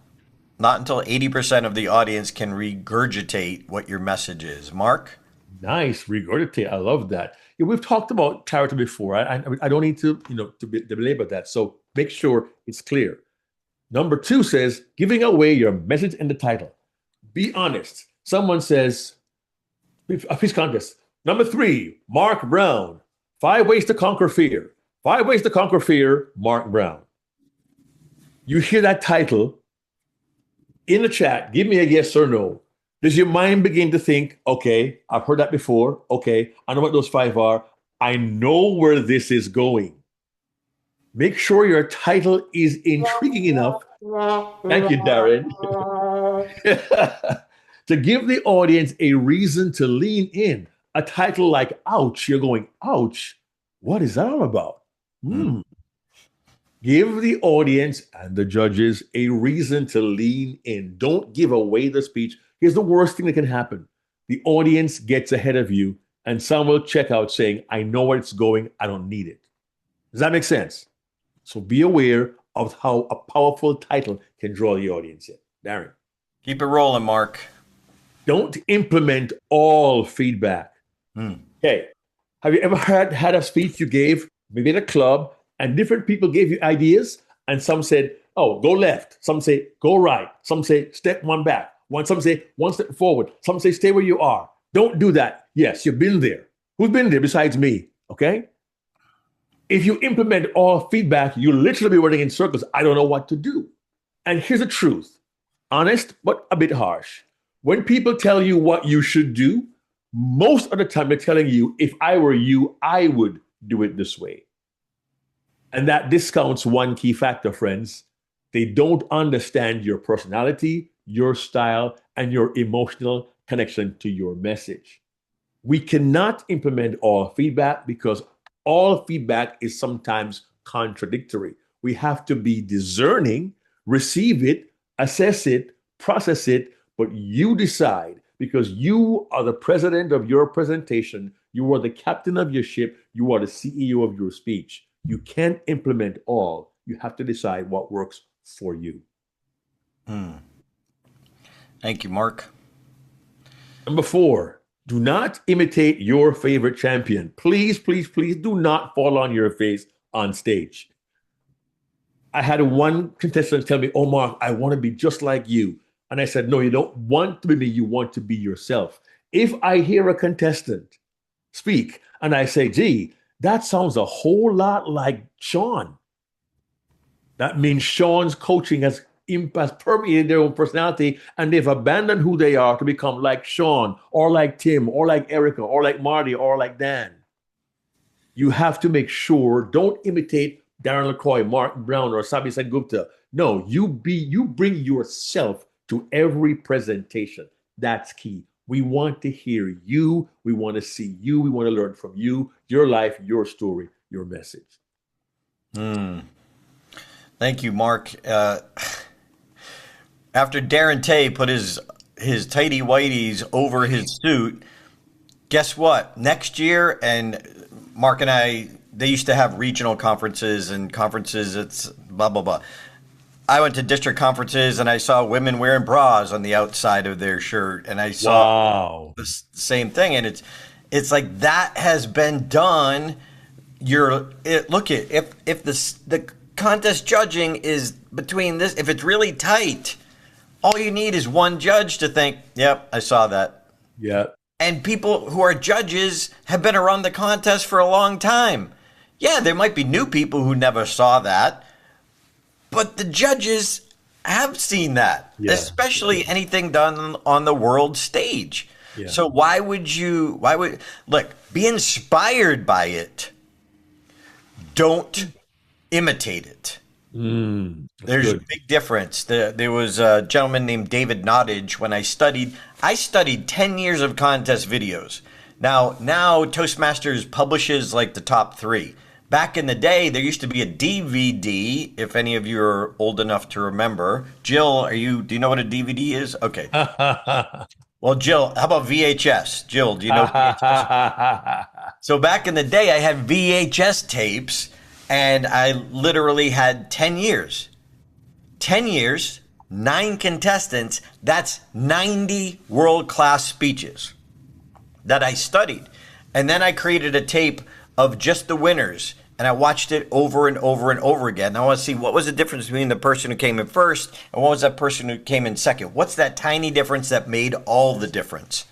Not until 80% of the audience can regurgitate what your message is. Mark? Nice, regurgitate. I love that. Yeah, we've talked about clarity before. I don't need to, belabor that. So make sure it's clear. Number 2 says, giving away your message in the title. Be honest. Someone says, a speech contest. Number 3, Mark Brown. 5 ways to conquer fear. 5 ways to conquer fear, Mark Brown. You hear that title in the chat, give me a yes or no. Does your mind begin to think, okay, I've heard that before. Okay, I know what those 5 are. I know where this is going. Make sure your title is intriguing enough. Thank you, Darren. To give the audience a reason to lean in. A title like ouch, you're going, ouch, what is that all about? Give the audience and the judges a reason to lean in. Don't give away the speech. Here's the worst thing that can happen. The audience gets ahead of you and some will check out saying, I know where it's going. I don't need it. Does that make sense? So be aware of how a powerful title can draw the audience in. Darren. Keep it rolling, Mark. Don't implement all feedback. Okay. Have you ever had a speech you gave, maybe at a club, and different people gave you ideas, and some said, oh, go left. Some say, go right. Some say, step 1 back. Some say, 1 step forward. Some say, stay where you are. Don't do that. Yes, you've been there. Who's been there besides me? Okay? If you implement all feedback, you literally be running in circles. I don't know what to do. And here's the truth. Honest, but a bit harsh. When people tell you what you should do, most of the time they're telling you, if I were you, I would do it this way. And that discounts one key factor, friends. They don't understand your personality, your style, and your emotional connection to your message. We cannot implement all feedback because all feedback is sometimes contradictory. We have to be discerning, receive it, assess it, process it, but you decide because you are the president of your presentation. You are the captain of your ship. You are the CEO of your speech. You can't implement all. You have to decide what works for you. Thank you, Mark. Number 4, do not imitate your favorite champion. Please, please, please do not fall on your face on stage. I had one contestant tell me, oh, Mark, I want to be just like you. And I said, no, you don't want to be me. You want to be yourself. If I hear a contestant speak and I say, gee, that sounds a whole lot like Sean. That means Sean's coaching has permeated their own personality and they've abandoned who they are to become like Sean or like Tim or like Erica or like Marty or like Dan. You have to make sure, don't imitate Darren LaCroix, Mark Brown, or Sabi Sengupta. No, you bring yourself to every presentation. That's key. We want to hear you. We want to see you. We want to learn from you, your life, your story, your message. Thank you, Mark. After Darren Tay put his his tighty whities over his suit. Guess what? Next year, and Mark and I, they used to have regional conferences and conferences. It's blah blah blah. I went to district conferences and I saw women wearing bras on the outside of their shirt, and I saw the same thing. And it's like that has been done. Look at if the contest judging is between this, if it's really tight, all you need is one judge to think, "Yep, I saw that." Yeah. And people who are judges have been around the contest for a long time. Yeah, there might be new people who never saw that. But the judges have seen that, especially anything done on the world stage. Yeah. So look, be inspired by it. Don't imitate it. There's a big difference. There was a gentleman named David Nottage. When I studied 10 years of contest videos. Now Toastmasters publishes like the top 3. Back in the day, there used to be a DVD, if any of you are old enough to remember. Jill, do you know what a DVD is? Okay. Well, Jill, how about VHS? Jill, do you know VHS? So back in the day, I had VHS tapes, and I literally had 10 years. 10 years, 9 contestants, that's 90 world-class speeches that I studied. And then I created a tape of just the winners, and I watched it over and over and over again. I want to see what was the difference between the person who came in first and what was that person who came in second. What's that tiny difference that made all the difference?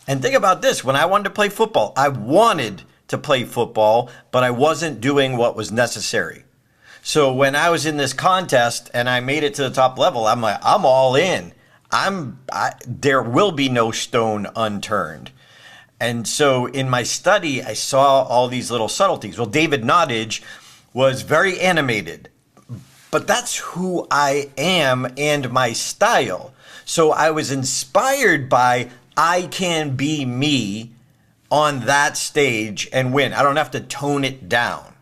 And think about this. When I wanted to play football, I wanted to play football, but I wasn't doing what was necessary. So when I was in this contest and I made it to the top level, I'm like, I'm all in. There will be no stone unturned. And so in my study, I saw all these little subtleties. Well, David Nottage was very animated, but that's who I am and my style. So I was inspired by I can be me on that stage and win. I don't have to tone it down.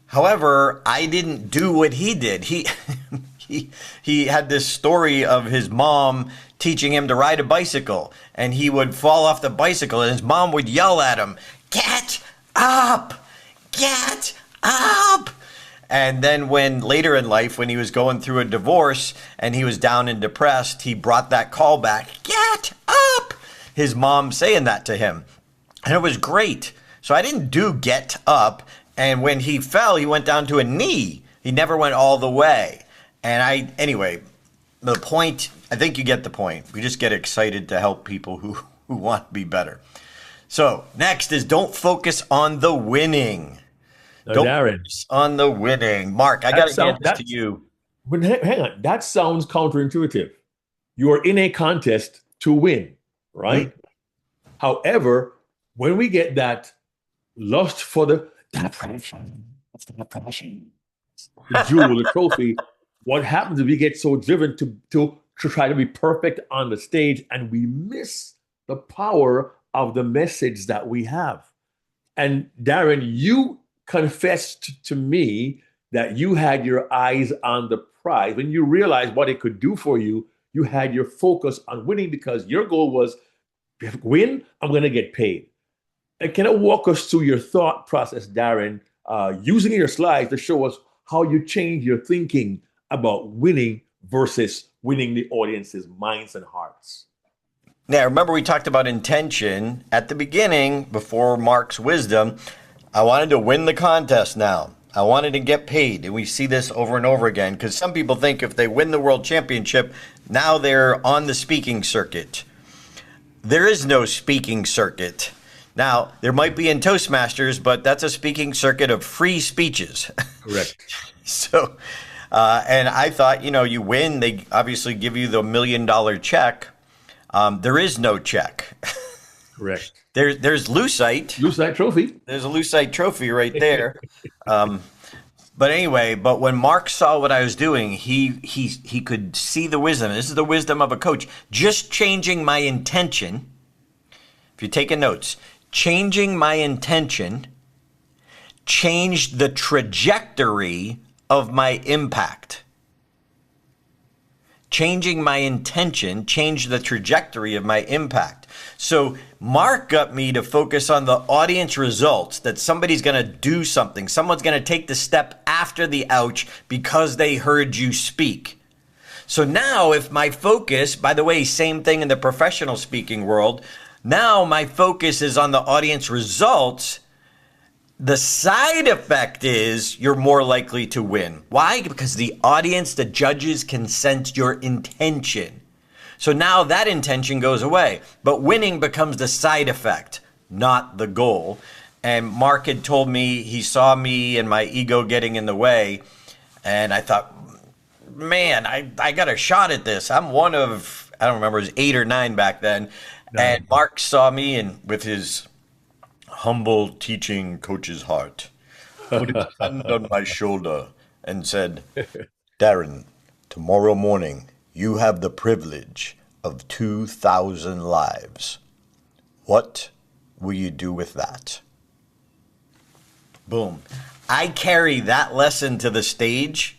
However, I didn't do what he did. He had this story of his mom teaching him to ride a bicycle, and he would fall off the bicycle and his mom would yell at him, "Get up! Get up!" And then later in life, when he was going through a divorce and he was down and depressed, he brought that call back, "Get up!" His mom saying that to him. And it was great. So I didn't do get up. And when he fell, he went down to a knee. He never went all the way. And anyway, the point, I think you get the point. We just get excited to help people who want to be better. So next is don't focus on the winning. Don't focus on the winning. Mark, I got to hand this to you. But hang on. That sounds counterintuitive. You are in a contest to win, right? Mm-hmm. However, when we get that lust for the jewel, the trophy, what happens is we get so driven to try to be perfect on the stage, and we miss the power of the message that we have. And Darren, you confessed to me that you had your eyes on the prize. When you realized what it could do for you, you had your focus on winning because your goal was, win, I'm going to get paid. And can you walk us through your thought process, Darren, using your slides to show us how you change your thinking about winning versus winning the audience's minds and hearts? Now, remember we talked about intention at the beginning before Mark's wisdom. I wanted to win the contest now. I wanted to get paid. And we see this over and over again because some people think if they win the world championship, now they're on the speaking circuit. There is no speaking circuit. Now, there might be in Toastmasters, but that's a speaking circuit of free speeches. Correct. So, and I thought, you win, they obviously give you the $1 million check. There is no check. Correct. There's Lucite. Lucite trophy. There's a Lucite trophy right there. But anyway, when Mark saw what I was doing, he could see the wisdom. This is the wisdom of a coach. Just changing my intention. If you're taking notes, changing my intention changed the trajectory of my impact. changing my intention changed the trajectory of my impact. So Mark got me to focus on the audience results, that somebody's going to do something. Someone's going to take the step after the ouch because they heard you speak. So now if my focus, by the way, same thing in the professional speaking world, now my focus is on the audience results. The side effect is you're more likely to win. Why? Because the audience, the judges can sense your intention. So now that intention goes away, but winning becomes the side effect, not the goal. And Mark had told me he saw me and my ego getting in the way. And I thought, man, I got a shot at this. I'm one of, I don't remember, it was 8 or 9 back then. And Mark saw me and with his humble teaching coach's heart, put his hand on my shoulder and said, Darren, tomorrow morning, you have the privilege of 2,000 lives. What will you do with that? Boom. I carry that lesson to the stage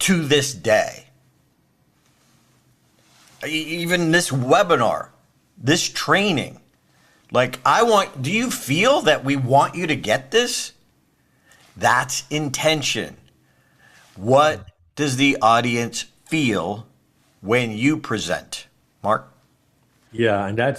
to this day. Even this webinar, this training, like do you feel that we want you to get this? That's intention. What does the audience feel when you present? Mark? Yeah, and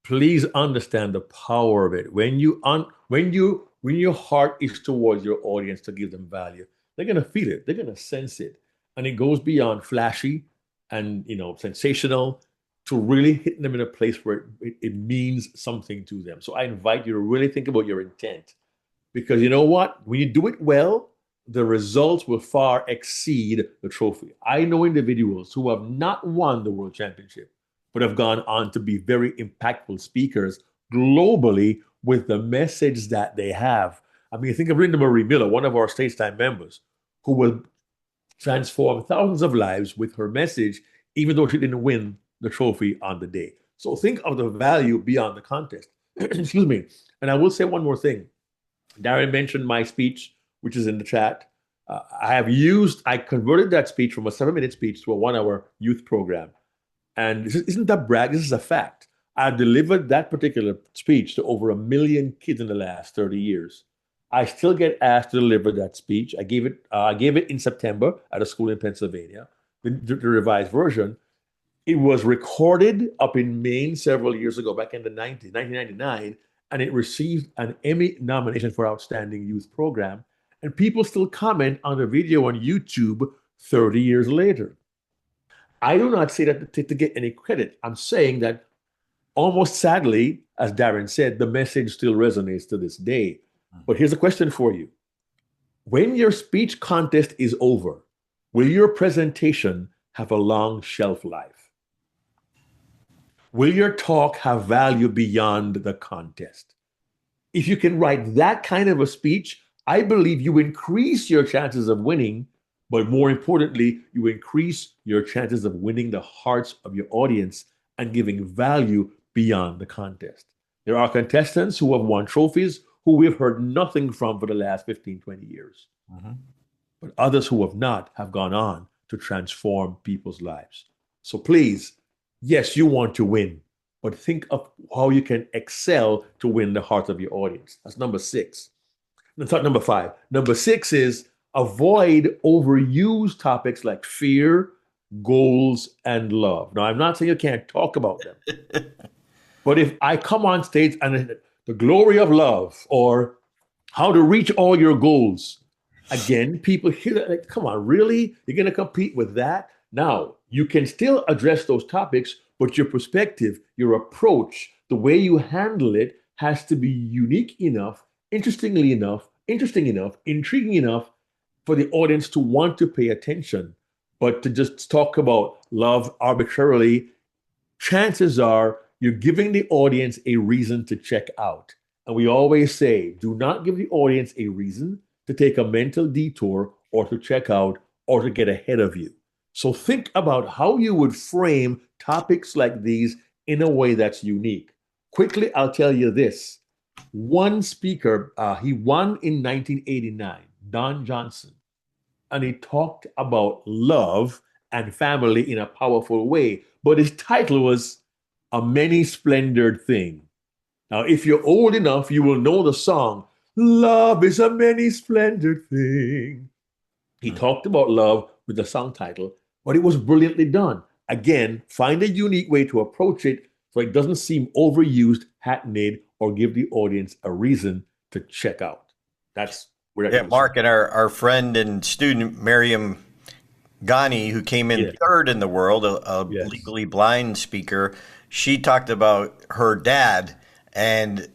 please understand the power of it. When your heart is towards your audience to give them value, they're going to feel it. They're going to sense it. And it goes beyond flashy and, sensational to really hitting them in a place where it means something to them. So I invite you to really think about your intent, because you know what? When you do it well, the results will far exceed the trophy. I know individuals who have not won the world championship, but have gone on to be very impactful speakers globally with the message that they have. I mean, think of Linda Marie Miller, one of our States Time members, who will transform thousands of lives with her message, even though she didn't win the trophy on the day. So think of the value beyond the contest. Excuse me. And I will say one more thing. Darren mentioned my speech, which is in the chat. I converted that speech from a 7-minute speech to a 1-hour youth program. And isn't that brag? This is a fact. I delivered that particular speech to over 1 million kids in the last 30 years. I still get asked to deliver that speech. I gave it in September at a school in Pennsylvania, the revised version. It was recorded up in Maine several years ago, back in the 1999, and it received an Emmy nomination for Outstanding Youth Program. And people still comment on the video on YouTube 30 years later. I do not say that to get any credit. I'm saying that almost sadly, as Darren said, the message still resonates to this day. But here's a question for you. When your speech contest is over, will your presentation have a long shelf life? Will your talk have value beyond the contest? If you can write that kind of a speech, I believe you increase your chances of winning, but more importantly, you increase your chances of winning the hearts of your audience and giving value beyond the contest. There are contestants who have won trophies who we've heard nothing from for the last 15, 20 years. Mm-hmm. But others who have not have gone on to transform people's lives. So please, yes, you want to win, but think of how you can excel to win the heart of your audience. That's number 6. Let's talk number 5. Number 6 is avoid overused topics like fear, goals, and love. Now, I'm not saying you can't talk about them, but if I come on stage and the glory of love or how to reach all your goals, again, people hear that like, come on, really? You're going to compete with that? Now, you can still address those topics, but your perspective, your approach, the way you handle it has to be unique enough, interesting enough, intriguing enough for the audience to want to pay attention. But to just talk about love arbitrarily, chances are you're giving the audience a reason to check out. And we always say, do not give the audience a reason to take a mental detour or to check out or to get ahead of you. So think about how you would frame topics like these in a way that's unique. Quickly, I'll tell you this. One speaker, he won in 1989, Don Johnson, and he talked about love and family in a powerful way. But his title was A Many Splendored Thing. Now, if you're old enough, you will know the song, Love is a Many Splendored Thing. He talked about love with the song title, but it was brilliantly done. Again, find a unique way to approach it so it doesn't seem overused, hackneyed, or give the audience a reason to check out. That's where that comes Mark, from. and our friend and student Miriam Ghani, who came in third in the world, a legally blind speaker, she talked about her dad, and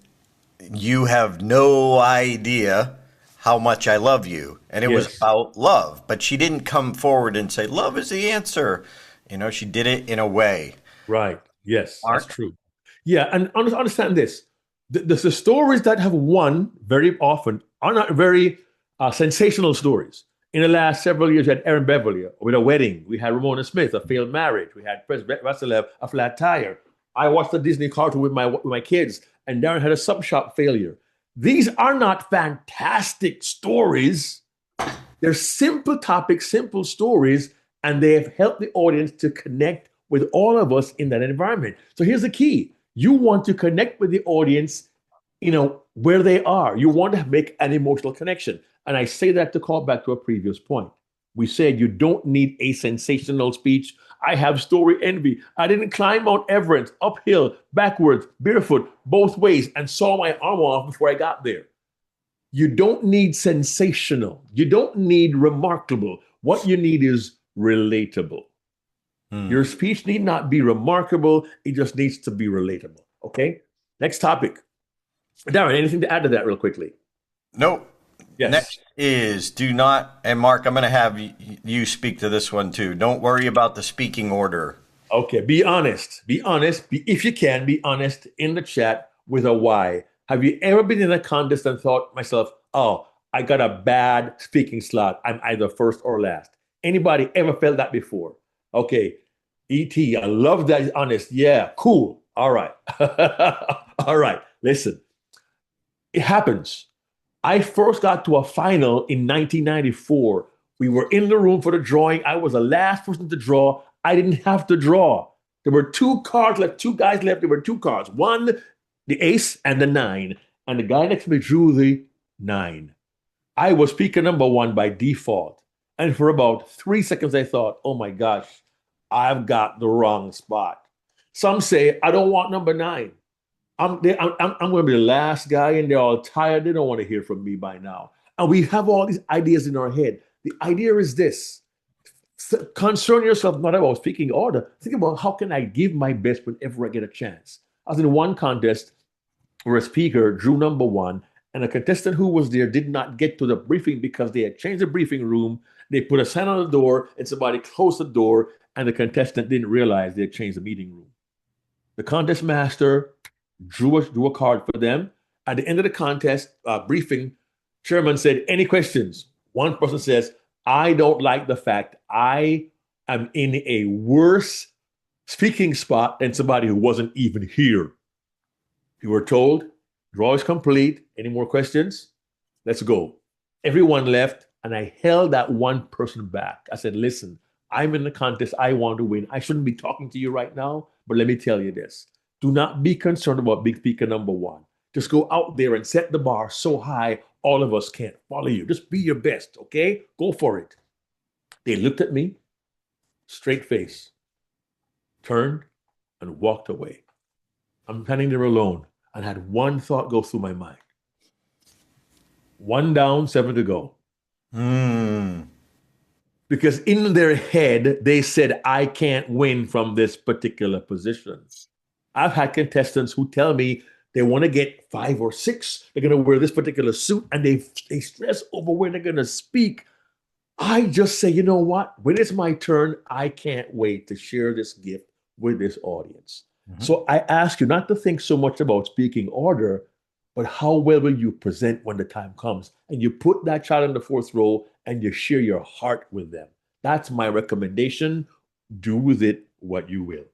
you have no idea how much I love you. And it was about love, but she didn't come forward and say, love is the answer. You know, she did it in a way. Right. Yes, Mark? that's true. Yeah, and understand this. The stories that have won very often are not very sensational stories. In the last several years, we had Erin Beverly with a wedding. We had Ramona Smith, a failed marriage. We had President Vasilev, a flat tire. I watched a Disney cartoon with my kids, and Darren had a sub shop failure. These are not fantastic stories. They're simple topics, simple stories, and they have helped the audience to connect with all of us in that environment. So here's the key. You want to connect with the audience, where they are. You want to make an emotional connection. And I say that to call back to a previous point. We said you don't need a sensational speech. I have story envy. I didn't climb Mount Everest, uphill, backwards, barefoot, both ways, and saw my arm off before I got there. You don't need sensational. You don't need remarkable. What you need is relatable. Your speech need not be remarkable. It just needs to be relatable. Okay? Next topic. Darren, anything to add to that real quickly? Nope. Yes. Next is do not, and Mark, I'm going to have you speak to this one too. Don't worry about the speaking order. Okay, be honest. Be honest. If you can, be honest in the chat with a why. Have you ever been in a contest and thought myself, oh, I got a bad speaking slot. I'm either first or last. Anybody ever felt that before? Okay, E.T., I love that he's honest. Yeah, cool. All right. All right, listen. It happens. I first got to a final in 1994. We were in the room for the drawing. I was the last person to draw. I didn't have to draw. There were two cards left, two guys left. There were two cards. One, the ace and the 9. And the guy next to me drew the 9. I was speaker number 1 by default. And for about 3 seconds, I thought, oh my gosh, I've got the wrong spot. Some say, I don't want number 9. I'm going to be the last guy, and they're all tired. They don't want to hear from me by now. And we have all these ideas in our head. The idea is this. Concern yourself not about speaking order. Think about how can I give my best whenever I get a chance. I was in one contest where a speaker drew number 1, and a contestant who was there did not get to the briefing because they had changed the briefing room. They put a sign on the door, and somebody closed the door, and the contestant didn't realize they had changed the meeting room. The contest master drew a card for them. At the end of the contest briefing, chairman said, any questions? One person says, I don't like the fact I am in a worse speaking spot than somebody who wasn't even here. You were told, draw is complete. Any more questions? Let's go. Everyone left, and I held that one person back. I said, listen, I'm in the contest. I want to win. I shouldn't be talking to you right now, but let me tell you this. Do not be concerned about big speaker number 1. Just go out there and set the bar so high, all of us can't follow you. Just be your best, okay? Go for it. They looked at me, straight face, turned, and walked away. I'm standing there alone and had one thought go through my mind. 1 down, 7 to go. Because in their head, they said, I can't win from this particular position. I've had contestants who tell me they want to get 5 or 6. They're going to wear this particular suit, and they stress over where they're going to speak. I just say, you know what? When it's my turn, I can't wait to share this gift with this audience. So I ask you not to think so much about speaking order, but how well will you present when the time comes? And you put that child in the 4th row and you share your heart with them. That's my recommendation. Do with it what you will.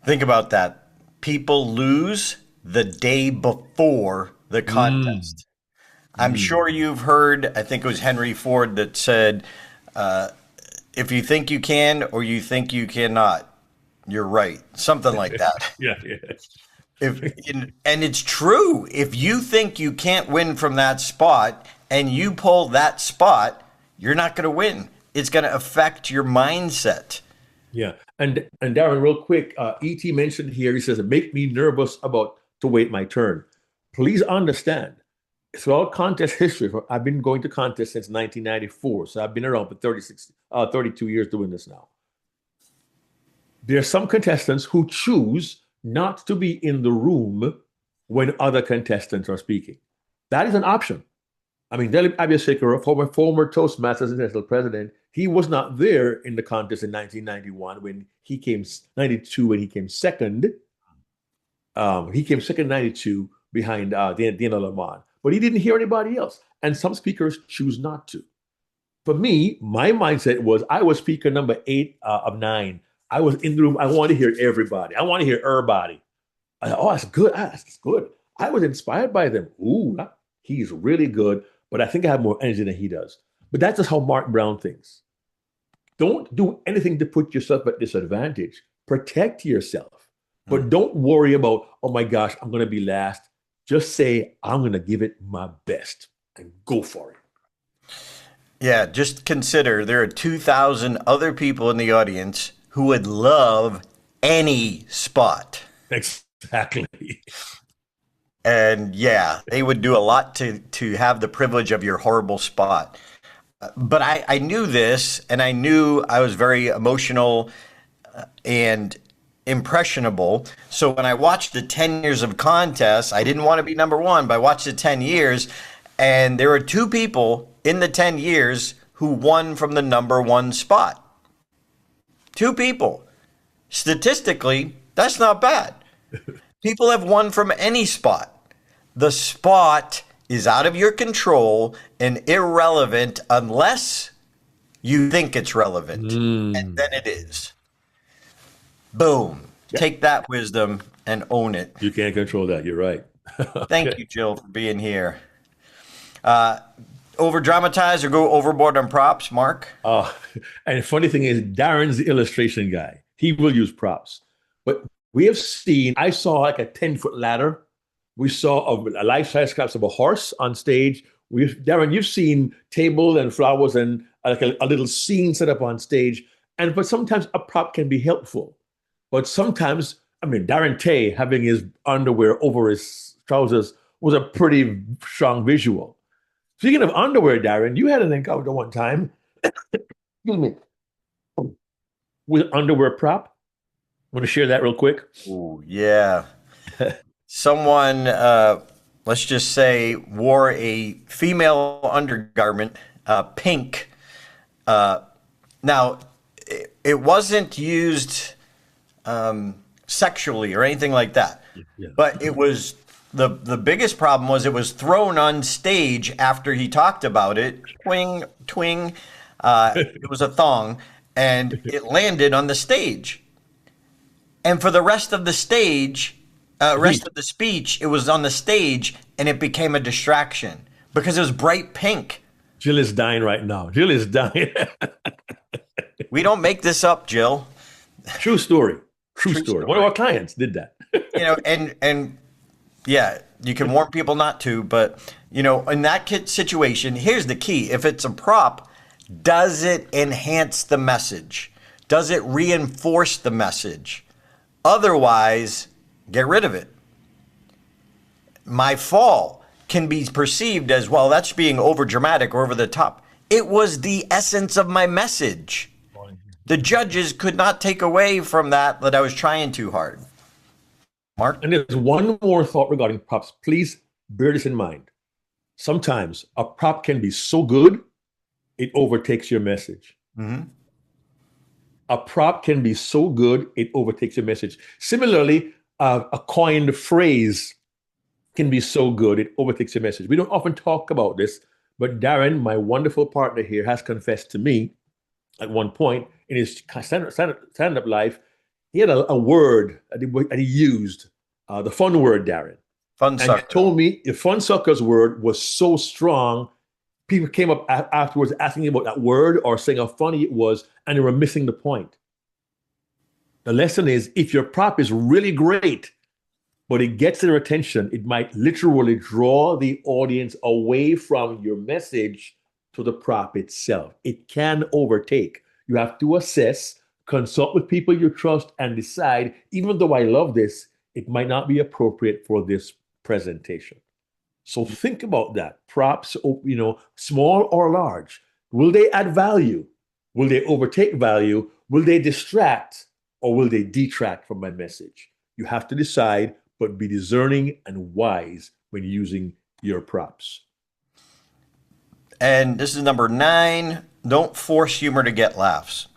Think about that. People lose the day before the contest. I'm sure you've heard, I think it was Henry Ford that said, if you think you can or you think you cannot, you're right. Something like that. Yeah. And it's true. If you think you can't win from that spot and you pull that spot, you're not going to win. It's going to affect your mindset. Yeah. And Darren, real quick, E.T. mentioned here, he says, it make me nervous about to wait my turn. Please understand, throughout contest history, I've been going to contests since 1994. So I've been around for 32 years doing this now. There are some contestants who choose not to be in the room when other contestants are speaking. That is an option. I mean, Delip Abiyasekara, former Toastmasters International president, he was not there in the contest in 1991 when he came 92 when he came second. He came second in 92 behind Dana Lamont, but he didn't hear anybody else. And some speakers choose not to. For me, my mindset was I was speaker number 8 of 9. I was in the room. I want to hear everybody. I want to hear everybody. Oh, that's good. That's good. I was inspired by them. Ooh, he's really good, but I think I have more energy than he does. But that's just how Mark Brown thinks. Don't do anything to put yourself at disadvantage. Protect yourself. But don't worry about, oh my gosh, I'm going to be last. Just say, I'm going to give it my best and go for it. Yeah, just consider there are 2,000 other people in the audience who would love any spot. Exactly. And yeah, they would do a lot to have the privilege of your horrible spot. But I knew this, and I knew I was very emotional and impressionable. So when I watched the 10 years of contests, I didn't want to be number one, but I watched the 10 years, and there were 2 people in the 10 years who won from the number 1 spot. 2 people. Statistically, that's not bad. People have won from any spot. The spot is out of your control and irrelevant unless you think it's relevant. And then it is. Boom. Yep. Take that wisdom and own it. You can't control that. You're right. Thank you, Jill, for being here. Over dramatize or go overboard on props, Mark? And the funny thing is, Darren's the illustration guy. He will use props. But we have seen, I saw like a 10-foot ladder. We saw a life-size scraps of a horse on stage. Darren, you've seen table and flowers and like a little scene set up on stage. But sometimes a prop can be helpful. But sometimes, I mean, Darren Tay having his underwear over his trousers was a pretty strong visual. Speaking of underwear, Darren, you had an encounter one time, excuse me, with underwear prop. Want to share that real quick? Oh, yeah. Someone, let's just say, wore a female undergarment, pink. Now, it wasn't used sexually or anything like that. Yeah. But it was the biggest problem was it was thrown on stage after he talked about it. Twing, twing. It was a thong, and it landed on the stage. And for the rest of the speech, it was on the stage, and it became a distraction because it was bright pink. Jill is dying right now. Jill is dying. We don't make this up, Jill. True story. True story. One of our clients did that. And yeah, you can warn people not to, but in that situation, here's the key. If it's a prop, does it enhance the message? Does it reinforce the message? Otherwise, get rid of it. My fall can be perceived as, well, that's being over dramatic or over the top. It was the essence of my message. The judges could not take away from that I was trying too hard. Mark? And there's one more thought regarding props. Please bear this in mind. Sometimes a prop can be so good, it overtakes your message. Mm-hmm. A prop can be so good, it overtakes your message. Similarly, a coined phrase can be so good, it overtakes your message. We don't often talk about this, but Darren, my wonderful partner here, has confessed to me at one point in his stand-up life, he had a word that he used, the fun word, Darren. Fun sucker. And he told me the fun sucker's word was so strong, people came up afterwards asking about that word or saying how funny it was, and they were missing the point. The lesson is, if your prop is really great, but it gets their attention, it might literally draw the audience away from your message to the prop itself. It can overtake. You have to assess, consult with people you trust, and decide, even though I love this, it might not be appropriate for this presentation. So think about that. Props, small or large. Will they add value? Will they overtake value? Will they distract, or will they detract from my message? You have to decide, but be discerning and wise when using your props. And this is number 9. Don't force humor to get laughs.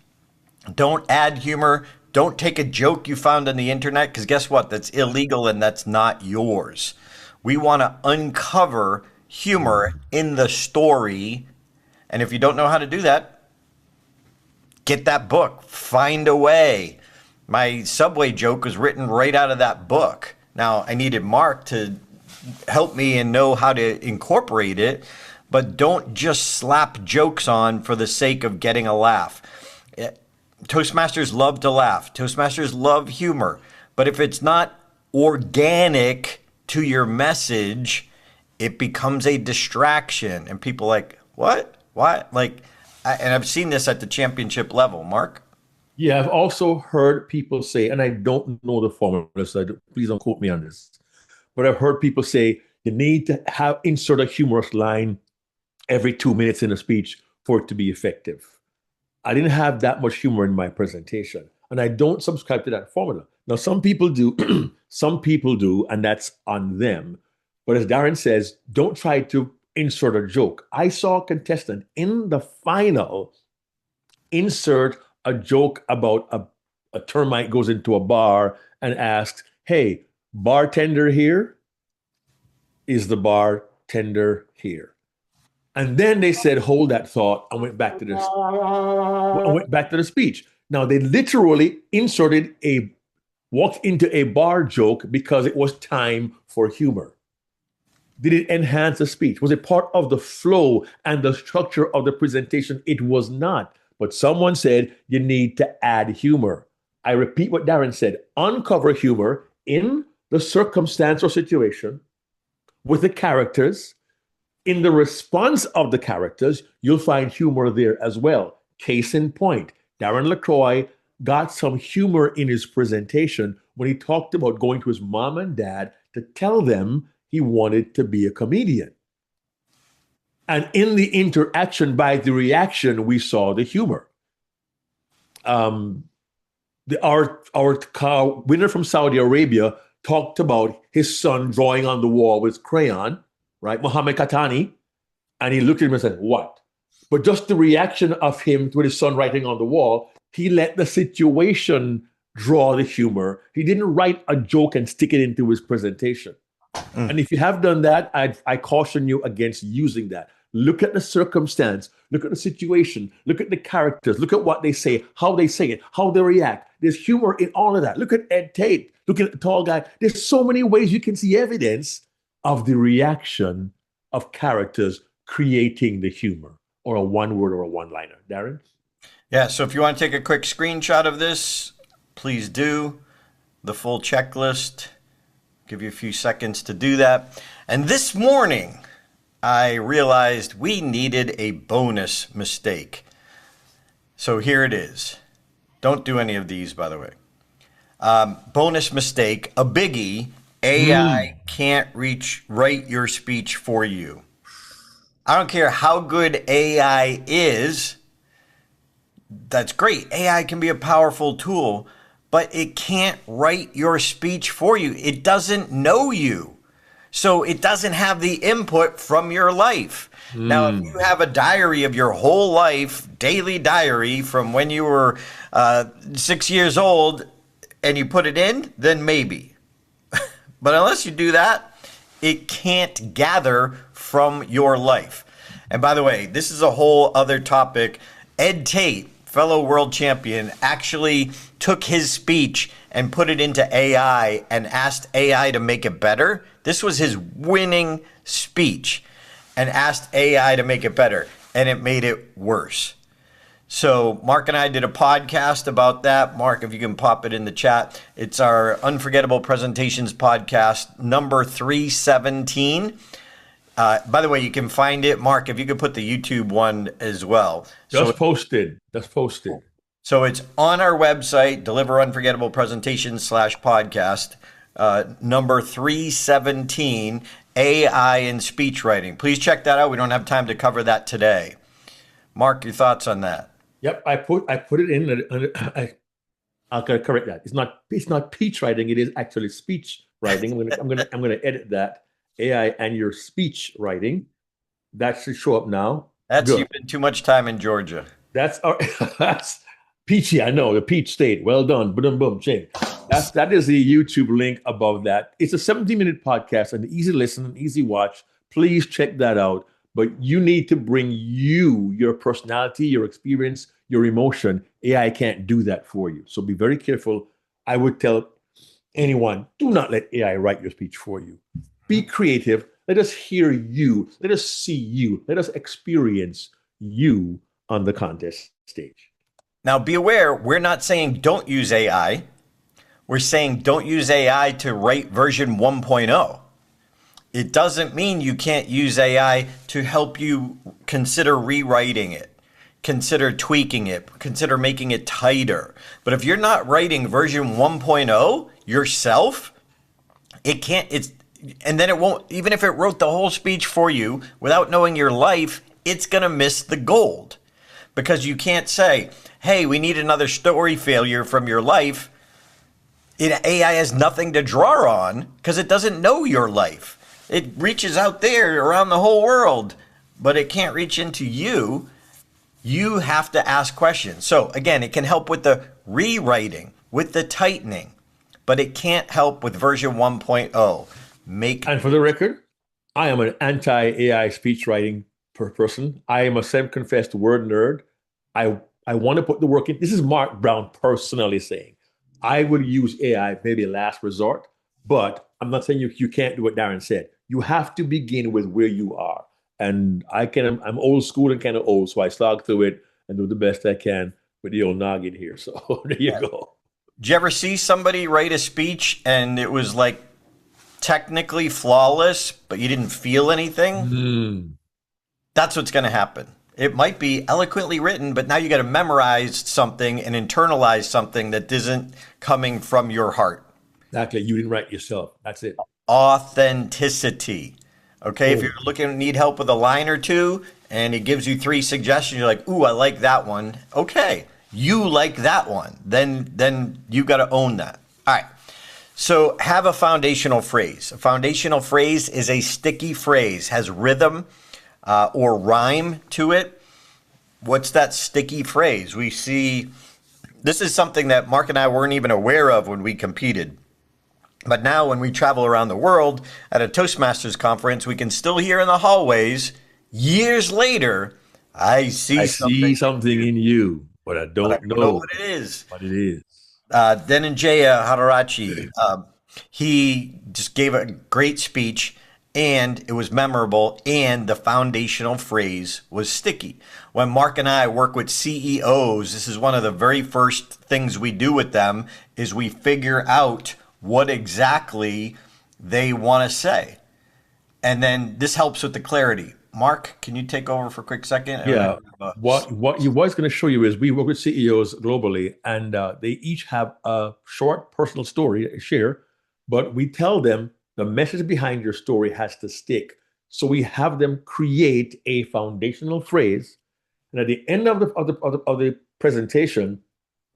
Don't add humor. Don't take a joke you found on the internet, because guess what? That's illegal and that's not yours. We want to uncover humor in the story. And if you don't know how to do that, get that book. Find a way. My Subway joke was written right out of that book. Now, I needed Mark to help me and know how to incorporate it, but don't just slap jokes on for the sake of getting a laugh. Toastmasters love to laugh. Toastmasters love humor. But if it's not organic to your message, it becomes a distraction. And people are like, what? What? And I've seen this at the championship level. Mark? Yeah, I've also heard people say, and I don't know the formula, so please don't quote me on this, but I've heard people say you need to insert a humorous line every 2 minutes in a speech for it to be effective. I didn't have that much humor in my presentation, and I don't subscribe to that formula. Now, some people do, and that's on them. But as Darren says, don't try to insert a joke. I saw a contestant in the final insert a joke about a termite goes into a bar and asks, hey, bartender here? Is the bartender here? And then they said, hold that thought, and went back to the speech. Now, they literally walked into a bar joke because it was time for humor. Did it enhance the speech? Was it part of the flow and the structure of the presentation? It was not. But someone said you need to add humor. I repeat what Darren said. Uncover humor in the circumstance or situation with the characters. In the response of the characters, you'll find humor there as well. Case in point, Darren LaCroix got some humor in his presentation when he talked about going to his mom and dad to tell them he wanted to be a comedian. And in the interaction, by the reaction, we saw the humor. Our winner from Saudi Arabia talked about his son drawing on the wall with crayon, right? Mohammed Katani. And he looked at him and said, what? But just the reaction of him with his son writing on the wall, he let the situation draw the humor. He didn't write a joke and stick it into his presentation. And if you have done that, I caution you against using that. Look at the circumstance, look at the situation, look at the characters, look at what they say, how they say it, how they react. There's humor in all of that. Look at Ed Tate, look at the tall guy. There's so many ways you can see evidence of the reaction of characters creating the humor, or a one word or a one-liner. Darren? Yeah, so if you want to take a quick screenshot of this, please do. The full checklist. Give you a few seconds to do that. And this morning, I realized we needed a bonus mistake. So here it is. Don't do any of these, by the way. Bonus mistake, a biggie. AI can't write your speech for you. I don't care how good AI is. That's great. AI can be a powerful tool, but it can't write your speech for you. It doesn't know you. So it doesn't have the input from your life. Now, if you have a diary of your whole life, daily diary from when you were 6 years old, and you put it in, then maybe. But unless you do that, it can't gather from your life. And by the way, this is a whole other topic. Ed Tate, fellow world champion, actually took his speech and put it into AI and asked AI to make it better. This was his winning speech. and asked AI to make it better, and it made it worse. So Mark and I did a podcast about that. Mark, if you can pop it in the chat. It's our Unforgettable Presentations podcast, number 317. By the way, you can find it. Mark, if you could put the YouTube one as well. Just posted. So it's on our website, Deliver Unforgettable Presentations /podcast, number 317, AI and speech writing. Please check that out. We don't have time to cover that today. Mark, your thoughts on that? Yep, I put it in. I'll correct that. It's not speech writing. It is actually speech writing. I'm gonna edit that. AI and your speech writing. That should show up now. That's you spend too much time in Georgia. That's peachy. I know, the Peach State. Well done. Boom, boom, ching. That is the YouTube link above that. It's a 17-minute podcast, an easy listen, an easy watch. Please check that out. But you need to bring your personality, your experience, your emotion. AI can't do that for you. So be very careful. I would tell anyone, do not let AI write your speech for you. Be creative. Let us hear you. Let us see you. Let us experience you on the contest stage. Now, be aware, we're not saying don't use AI. We're saying don't use AI to write version 1.0. It doesn't mean you can't use AI to help you consider rewriting it, consider tweaking it, consider making it tighter. But if you're not writing version 1.0 yourself, it can't, and then it won't, even if it wrote the whole speech for you without knowing your life, it's going to miss the gold. Because you can't say, hey, we need another story failure from your life. AI has nothing to draw on because it doesn't know your life. It reaches out there around the whole world, but it can't reach into you. You have to ask questions. So again, it can help with the rewriting, with the tightening, but it can't help with version 1.0. And for the record, I am an anti-AI speech writing person. I am a self-confessed word nerd. I want to put the work in. This is Mark Brown personally saying, I would use AI maybe last resort, but I'm not saying you can't do what Darren said. You have to begin with where you are. And I'm old school and kind of old, so I slog through it and do the best I can with the old noggin here. So there you go. Did you ever see somebody write a speech and it was like technically flawless, but you didn't feel anything? That's what's going to happen. It might be eloquently written, but now you got to memorize something and internalize something that isn't coming from your heart. Exactly. You didn't write yourself. That's it. Authenticity. Okay, if you're need help with a line or two and it gives you 3 suggestions, you're like, ooh, I like that one. Okay, you like that one. Then you got to own that. All right. So have a foundational phrase. A foundational phrase is a sticky phrase, has rhythm or rhyme to it. What's that sticky phrase? We see, this is something that Mark and I weren't even aware of when we competed. But now when we travel around the world at a Toastmasters conference, we can still hear in the hallways, years later, I see something in you, but I don't know what it is. Dhananjaya Hadarachi, he just gave a great speech, and it was memorable, and the foundational phrase was sticky. When Mark and I work with CEOs, this is one of the very first things we do with them, is we figure out what exactly they want to say. And then this helps with the clarity. Mark, can you take over for a quick second? Yeah. What you was going to show you is we work with CEOs globally, and they each have a short personal story to share, but we tell them the message behind your story has to stick. So we have them create a foundational phrase, and at the end of the presentation,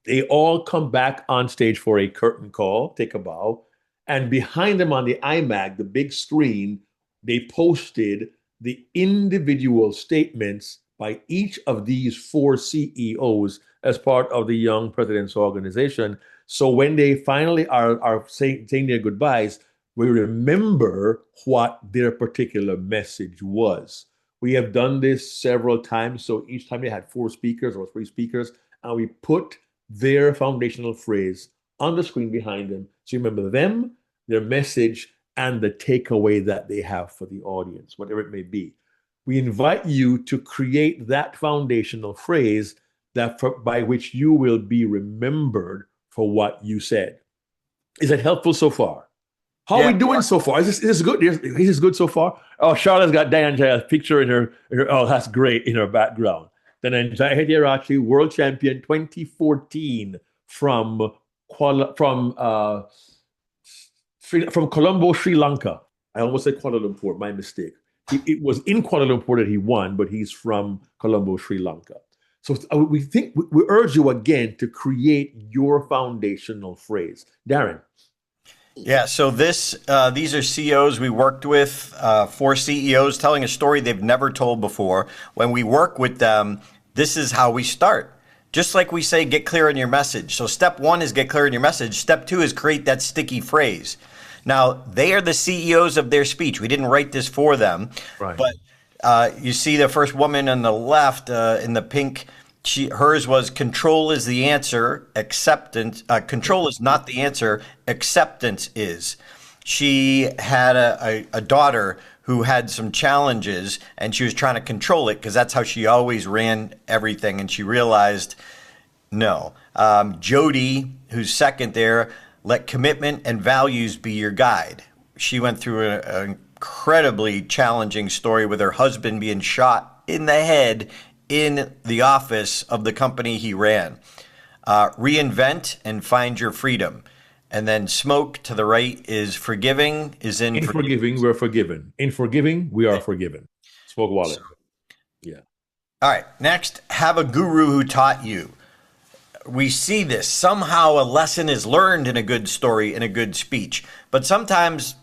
they all come back on stage for a curtain call, take a bow, and behind them on the iMac, the big screen, they posted the individual statements by each of these 4 CEOs as part of the Young Presidents Organization. So when they finally are saying their goodbyes, we remember what their particular message was. We have done this several times. So each time they had 4 speakers or 3 speakers, and we put their foundational phrase on the screen behind them. So you remember them, their message, and the takeaway that they have for the audience, whatever it may be. We invite you to create that foundational phrase by which you will be remembered for what you said. Is that helpful so far? How are we doing so far? Is this good? Is this good so far? Oh, Charlotte's got Diane's picture in her. Oh, that's great in her background. Then Anjay Hediarachi, world champion 2014 from Colombo, Sri Lanka. I almost said Kuala Lumpur, my mistake. It was in Kuala Lumpur that he won, but he's from Colombo, Sri Lanka. So we urge you again to create your foundational phrase. Darren. Yeah, so these are CEOs we worked with, 4 CEOs telling a story they've never told before. When we work with them, this is how we start. Just like we say, get clear on your message. So step 1 is get clear on your message. Step 2 is create that sticky phrase. Now, they are the CEOs of their speech. We didn't write this for them. Right. But you see the first woman on the left in the pink, hers was control is the answer, acceptance. Control is not the answer, acceptance is. She had a daughter who had some challenges, and she was trying to control it because that's how she always ran everything. And she realized, no. Jody, who's second there, let commitment and values be your guide. She went through an incredibly challenging story with her husband being shot in the head in the office of the company he ran. Reinvent and find your freedom. And then smoke to the right is forgiving is in forgiving, we're forgiven. In forgiving, we are forgiven. Smoke wallet. Yeah. All right. Next, have a guru who taught you. We see this. Somehow a lesson is learned in a good story, in a good speech. But sometimes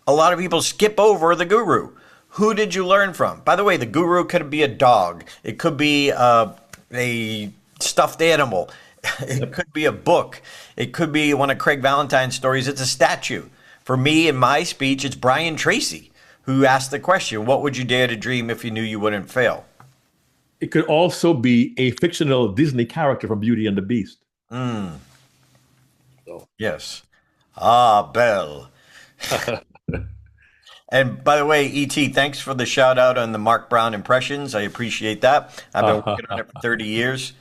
a lot of people skip over the guru. Who did you learn from? By the way, the guru could be a dog. It could be a stuffed animal. It could be a book. It could be one of Craig Valentine's stories. It's a statue. For me, in my speech, it's Brian Tracy, who asked the question, what would you dare to dream if you knew you wouldn't fail? It could also be a fictional Disney character from Beauty and the Beast. So. Yes. Ah, Belle. And by the way, E.T., thanks for the shout out on the Mark Brown impressions. I appreciate that. I've been working on it for 30 years.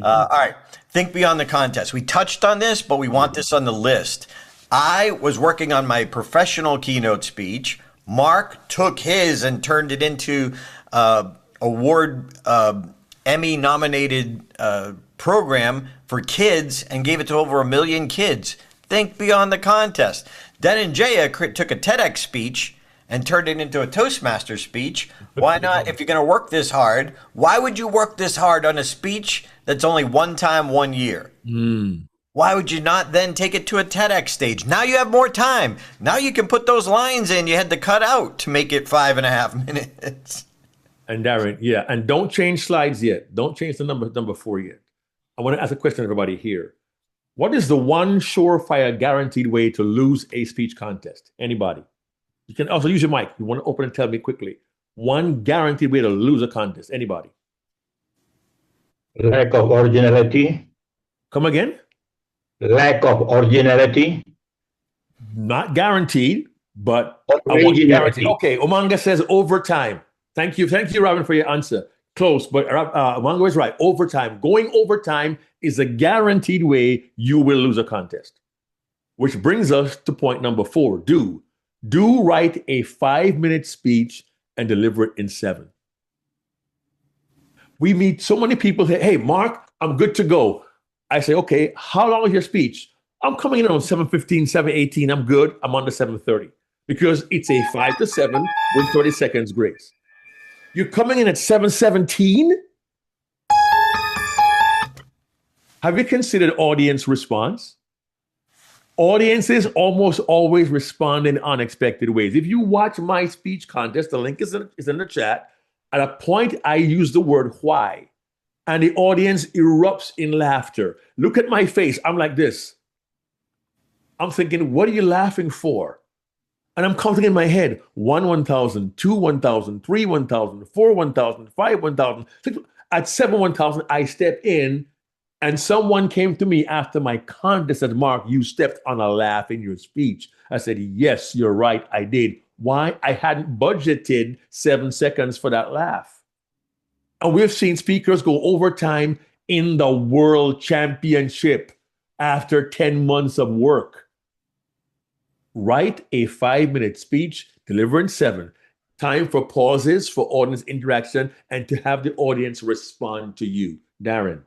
All right. Think beyond the contest. We touched on this, but we want this on the list. I was working on my professional keynote speech. Mark took his and turned it into award Emmy nominated program for kids and gave it to over 1 million kids. Think beyond the contest. Dhananjaya took a TEDx speech and turned it into a Toastmasters speech. Why not? If you're going to work this hard, why would you work this hard on a speech that's only one time, 1 year? Why would you not then take it to a TEDx stage? Now you have more time. Now you can put those lines in you had to cut out to make it 5.5 minutes. And Darren, yeah, and don't change slides yet. Don't change the number 4 yet. I want to ask a question to everybody here. What is the one surefire guaranteed way to lose a speech contest? Anybody? You can also use your mic. You want to open and tell me quickly. One guaranteed way to lose a contest. Anybody? Lack of originality. Come again? Lack of originality. Not guaranteed, but originality. Okay, Omanga says overtime. Thank you, Robin, for your answer. Close, but Omanga is right. Overtime. Going overtime is a guaranteed way you will lose a contest. Which brings us to point number 4. Do write a 5-minute speech and deliver it in 7. We meet so many people say, hey, Mark, I'm good to go. I say, okay, how long is your speech? I'm coming in on 7:15, 7:18. I'm good. I'm on to 7:30 because it's a 5 to 7 with 30 seconds grace. You're coming in at 7:17? Have you considered audience response? Audiences almost always respond in unexpected ways. If you watch my speech contest, the link is in the chat. At a point, I use the word why, and the audience erupts in laughter. Look at my face. I'm like this. I'm thinking, what are you laughing for? And I'm counting in my head, 1, 1,000, 2, 1,000, 3, 1,000, 4, 1,000, 5, 1,000, 6. At 7, 1,000, I step in, and someone came to me after my contest and said, Mark, you stepped on a laugh in your speech. I said, yes, you're right, I did. why I hadn't budgeted 7 seconds for that laugh. And we've seen speakers go overtime in the world championship after 10 months of work. Write a 5-minute speech, deliver in 7. Time for pauses, for audience interaction, and to have the audience respond to you. Darren.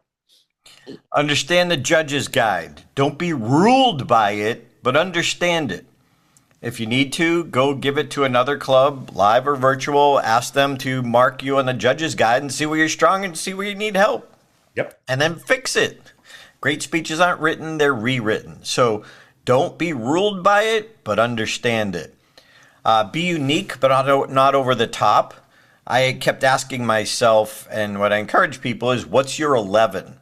Understand the judge's guide. Don't be ruled by it, but understand it. If you need to, go give it to another club, live or virtual. Ask them to mark you on the judge's guide and see where you're strong and see where you need help. Yep. And then fix it. Great speeches aren't written, they're rewritten. So don't be ruled by it, but understand it. Be unique, but not over the top. I kept asking myself, and what I encourage people is, what's your 11?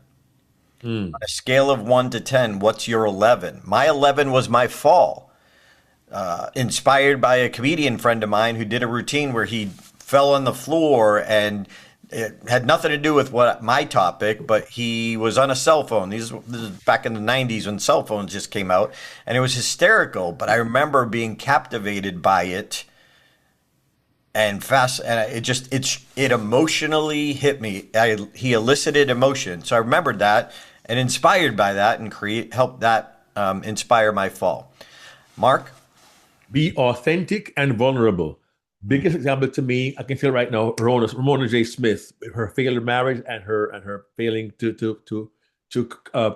On a scale of 1 to 10, what's your 11? My 11 was my fall. Inspired by a comedian friend of mine who did a routine where he fell on the floor, and it had nothing to do with my topic, but he was on a cell phone. This is back in the 90s when cell phones just came out, and it was hysterical. But I remember being captivated by it and it emotionally hit me. He elicited emotion, so I remembered that and inspired by that and helped that inspire my fall. Mark? Be authentic and vulnerable. Biggest example to me, I can feel right now, Ramona J. Smith, her failed marriage and her failing to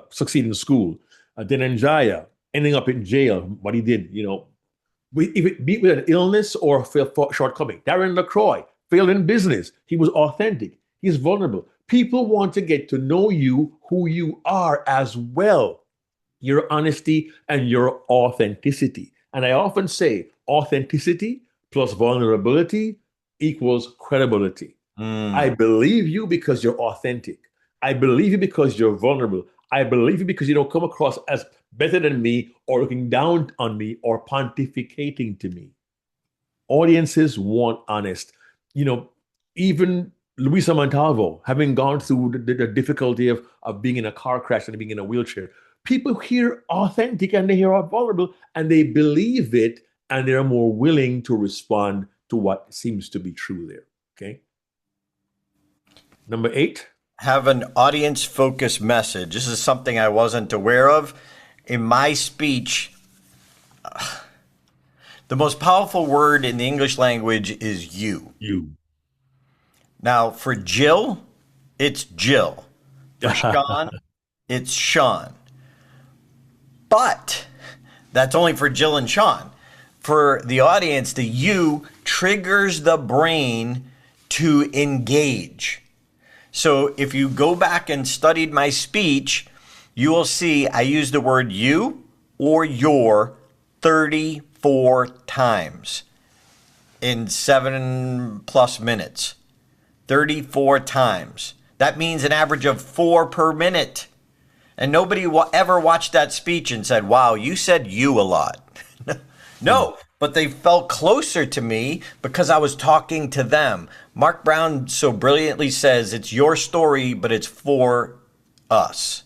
succeed in school. Dhananjaya ending up in jail, what he did, be with an illness or shortcoming. Darren LaCroix failed in business. He was authentic. He's vulnerable. People want to get to know you, who you are as well. Your honesty and your authenticity. And I often say authenticity plus vulnerability equals credibility. I believe you because you're authentic. I believe you because you're vulnerable. I believe you because you don't come across as better than me or looking down on me or pontificating to me. Audiences want honest. Even Luisa Montalvo, having gone through the difficulty of being in a car crash and being in a wheelchair, people hear authentic and they hear vulnerable and they believe it, and they're more willing to respond to what seems to be true there. Okay. Number 8. Have an audience-focused message. This is something I wasn't aware of. In my speech, the most powerful word in the English language is you. You. Now, for Jill, it's Jill. For Sean, it's Sean. But that's only for Jill and Sean. For the audience, the you triggers the brain to engage. So if you go back and studied my speech, you will see I use the word you or your 34 times in 7+ minutes. 34 times. That means an average of 4 per minute. And nobody ever watched that speech and said, wow, you said you a lot. No, but they felt closer to me because I was talking to them. Mark Brown so brilliantly says it's your story, but it's for us.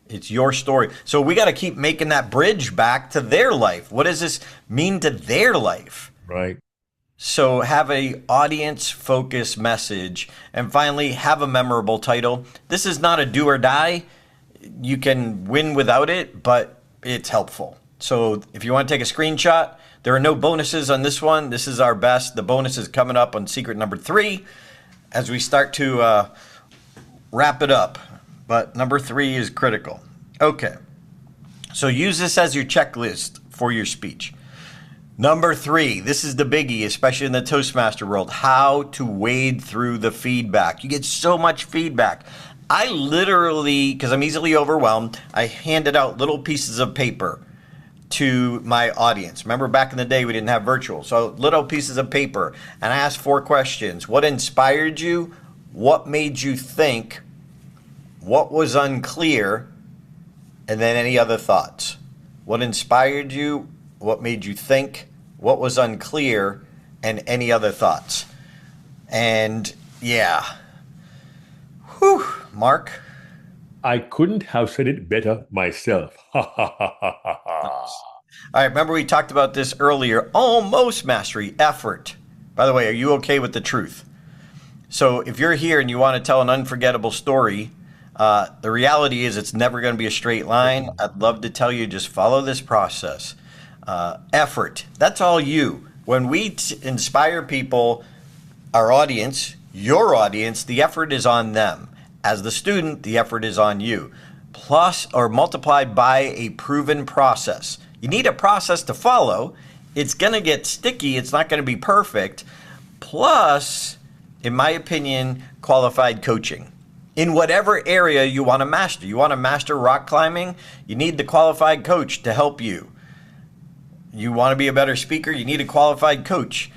It's your story. So we got to keep making that bridge back to their life. What does this mean to their life? Right. So have a audience-focused message. And finally, have a memorable title. This is not a do or die. You can win without it, but it's helpful. So if you want to take a screenshot, there are no bonuses on this one. This is our best. The bonus is coming up on secret number 3 as we start to wrap it up. But number 3 is critical. Okay. So use this as your checklist for your speech. Number 3, this is the biggie, especially in the Toastmaster world, how to wade through the feedback. You get so much feedback. I literally, because I'm easily overwhelmed, I handed out little pieces of paper to my audience. Remember back in the day we didn't have virtual, so little pieces of paper, and I asked 4 questions. What inspired you? What made you think? What was unclear? And then any other thoughts? What inspired you? What made you think? What was unclear? And any other thoughts? And yeah. Whew, Mark? I couldn't have said it better myself. All right, remember we talked about this earlier. Almost mastery, effort. By the way, are you okay with the truth? So if you're here and you want to tell an unforgettable story, the reality is it's never going to be a straight line. I'd love to tell you, just follow this process. Effort, that's all you. When we inspire people, our audience, your audience, the effort is on them. As the student, the effort is on you. Plus or multiplied by a proven process. You need a process to follow. It's going to get sticky. It's not going to be perfect. Plus, in my opinion, qualified coaching. In whatever area you want to master. You want to master rock climbing? You need the qualified coach to help you. You want to be a better speaker? You need a qualified coach.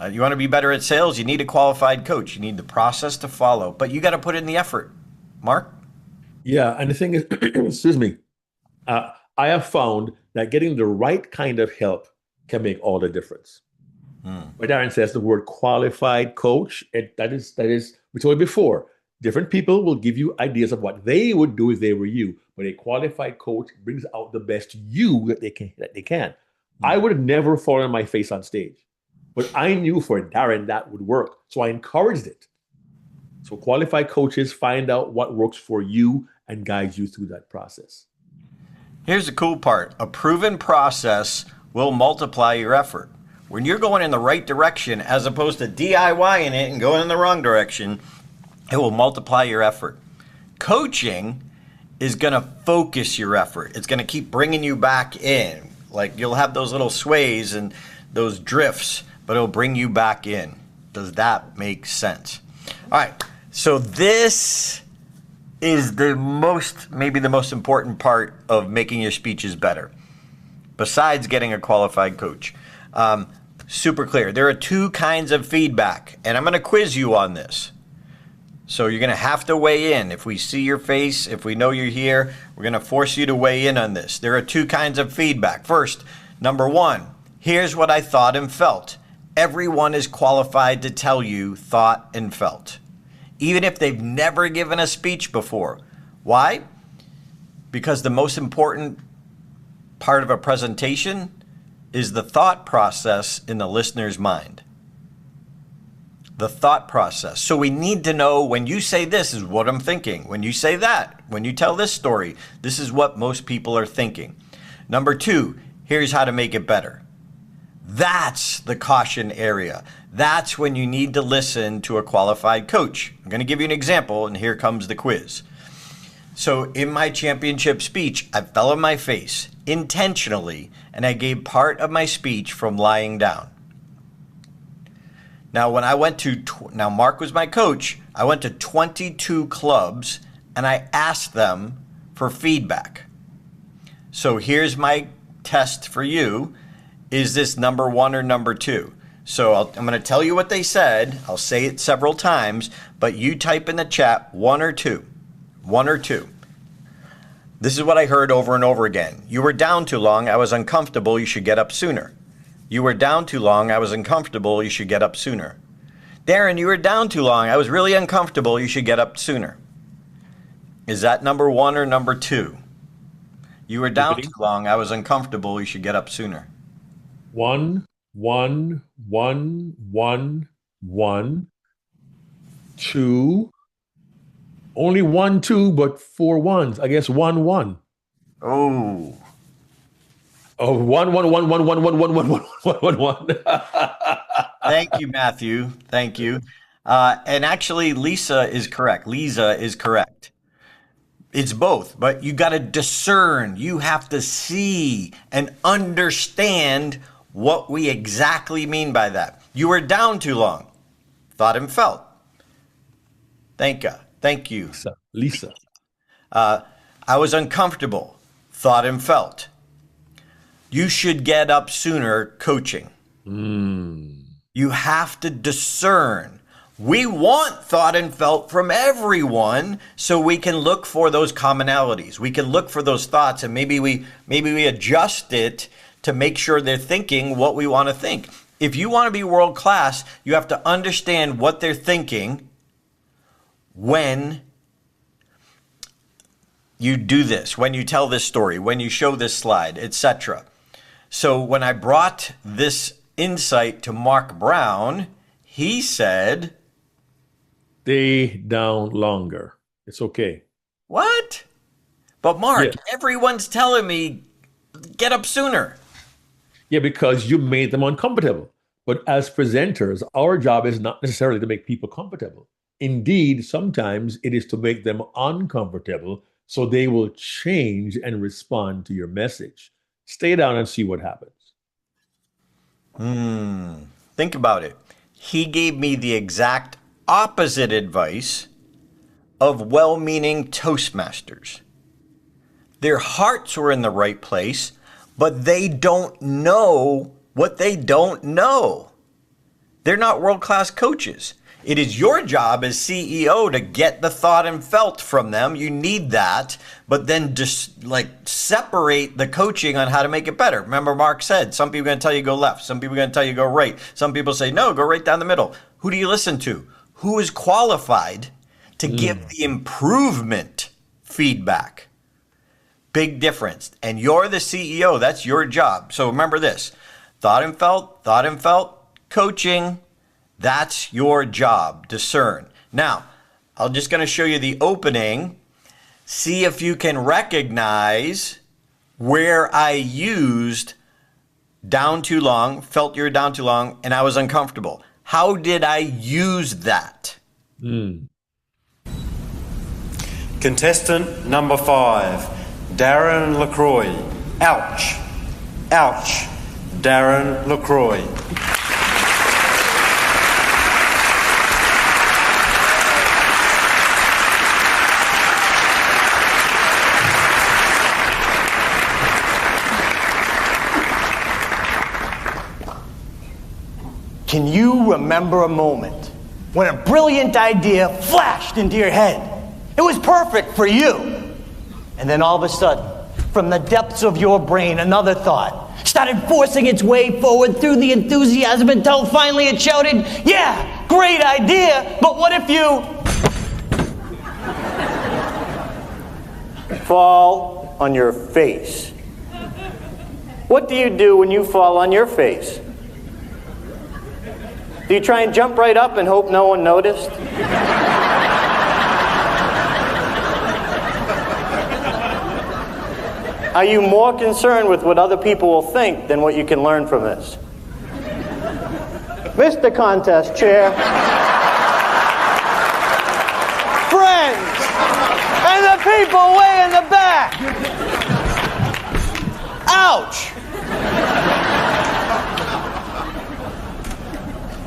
You want to be better at sales? You need a qualified coach. You need the process to follow, but you got to put in the effort. Mark? Yeah, and the thing is, excuse me, I have found that getting the right kind of help can make all the difference. But Darren says the word qualified coach, that is, we told you before, different people will give you ideas of what they would do if they were you, but a qualified coach brings out the best you that they can. I would have never fallen on my face on stage, but I knew for Darren that would work, so I encouraged it. So qualified coaches find out what works for you and guides you through that process. Here's the cool part. A proven process will multiply your effort. When you're going in the right direction, as opposed to DIYing it and going in the wrong direction, it will multiply your effort. Coaching is going to focus your effort. It's going to keep bringing you back in. Like you'll have those little sways and those drifts, but it'll bring you back in. Does that make sense? All right. So this is maybe the most important part of making your speeches better, besides getting a qualified coach. Super clear. There are two kinds of feedback, and I'm going to quiz you on this. So you're going to have to weigh in. If we see your face, if we know you're here, we're going to force you to weigh in on this. There are two kinds of feedback. First, number one, here's what I thought and felt. Everyone is qualified to tell you thought and felt, even if they've never given a speech before. Why? Because the most important part of a presentation is the thought process in the listener's mind. The thought process. So we need to know when you say this is what I'm thinking. When you say that, when you tell this story, this is what most people are thinking. Number two, here's how to make it better. That's the caution area. That's when you need to listen to a qualified coach. I'm going to give you an example, and here comes the quiz. So in my championship speech, I fell on my face intentionally, and I gave part of my speech from lying down. Now, when I went to, now Mark was my coach, I went to 22 clubs, and I asked them for feedback. So here's my test for you. Is this number one or number two? So I'm going to tell you what they said. I'll say it several times, but you type in the chat one or two. One or two. This is what I heard over and over again. You were down too long. I was uncomfortable. You should get up sooner. You were down too long. I was uncomfortable. You should get up sooner. Darren, you were down too long. I was really uncomfortable. You should get up sooner. Is that number one or number two? You were down too long. I was uncomfortable. You should get up sooner. One, two. Only 1, 2, but 4 ones. I guess 1, 1. Oh. Oh, 1, 1, 1, 1, 1, 1, 1, 1, 1, 1, 1. Thank you, Matthew. Thank you. And actually, Lisa is correct. Lisa is correct. It's both, but you got to discern. You have to see and understand what we exactly mean by that. You were down too long. Thought and felt. Thank you. Thank you. Lisa. I was uncomfortable. Thought and felt. You should get up sooner. Coaching. You have to discern. We want thought and felt from everyone so we can look for those commonalities. We can look for those thoughts, and maybe we adjust it to make sure they're thinking what we want to think. If you want to be world class, you have to understand what they're thinking when you do this, when you tell this story, when you show this slide, etc. So when I brought this insight to Mark Brown, he said, Stay down longer. It's okay. what? But Mark, Yeah. everyone's telling me, get up sooner. Yeah, because you made them uncomfortable. But as presenters, our job is not necessarily to make people comfortable. Indeed, sometimes it is to make them uncomfortable so they will change and respond to your message. Stay down and see what happens. Think about it. He gave me the exact opposite advice of well-meaning Toastmasters. Their hearts were in the right place, but they don't know what they don't know. They're not world-class coaches. It is your job as CEO to get the thought and felt from them. You need that, but then just like separate the coaching on how to make it better. Remember, Mark said, some people are going to tell you go left. Some people are going to tell you go right. Some people say, no, go right down the middle. Who do you listen to? Who is qualified to give the improvement feedback? Big difference. And you're the CEO. That's your job. So remember this. Thought and felt, coaching. That's your job. Discern. Now, I'm just going to show you the opening. See if you can recognize where I used down too long, felt you're down too long, and I was uncomfortable. How did I use that? Contestant number 5, Darren LaCroix. Ouch. Ouch. Darren LaCroix. Can you remember a moment when a brilliant idea flashed into your head? It was perfect for you. And then all of a sudden, from the depths of your brain, another thought started forcing its way forward through the enthusiasm until finally it shouted, yeah, great idea, but what if you fall on your face? What do you do when you fall on your face? Do you try and jump right up and hope no one noticed? Are you more concerned with what other people will think than what you can learn from this? Mr. Contest Chair, friends, and the people way in the back. Ouch!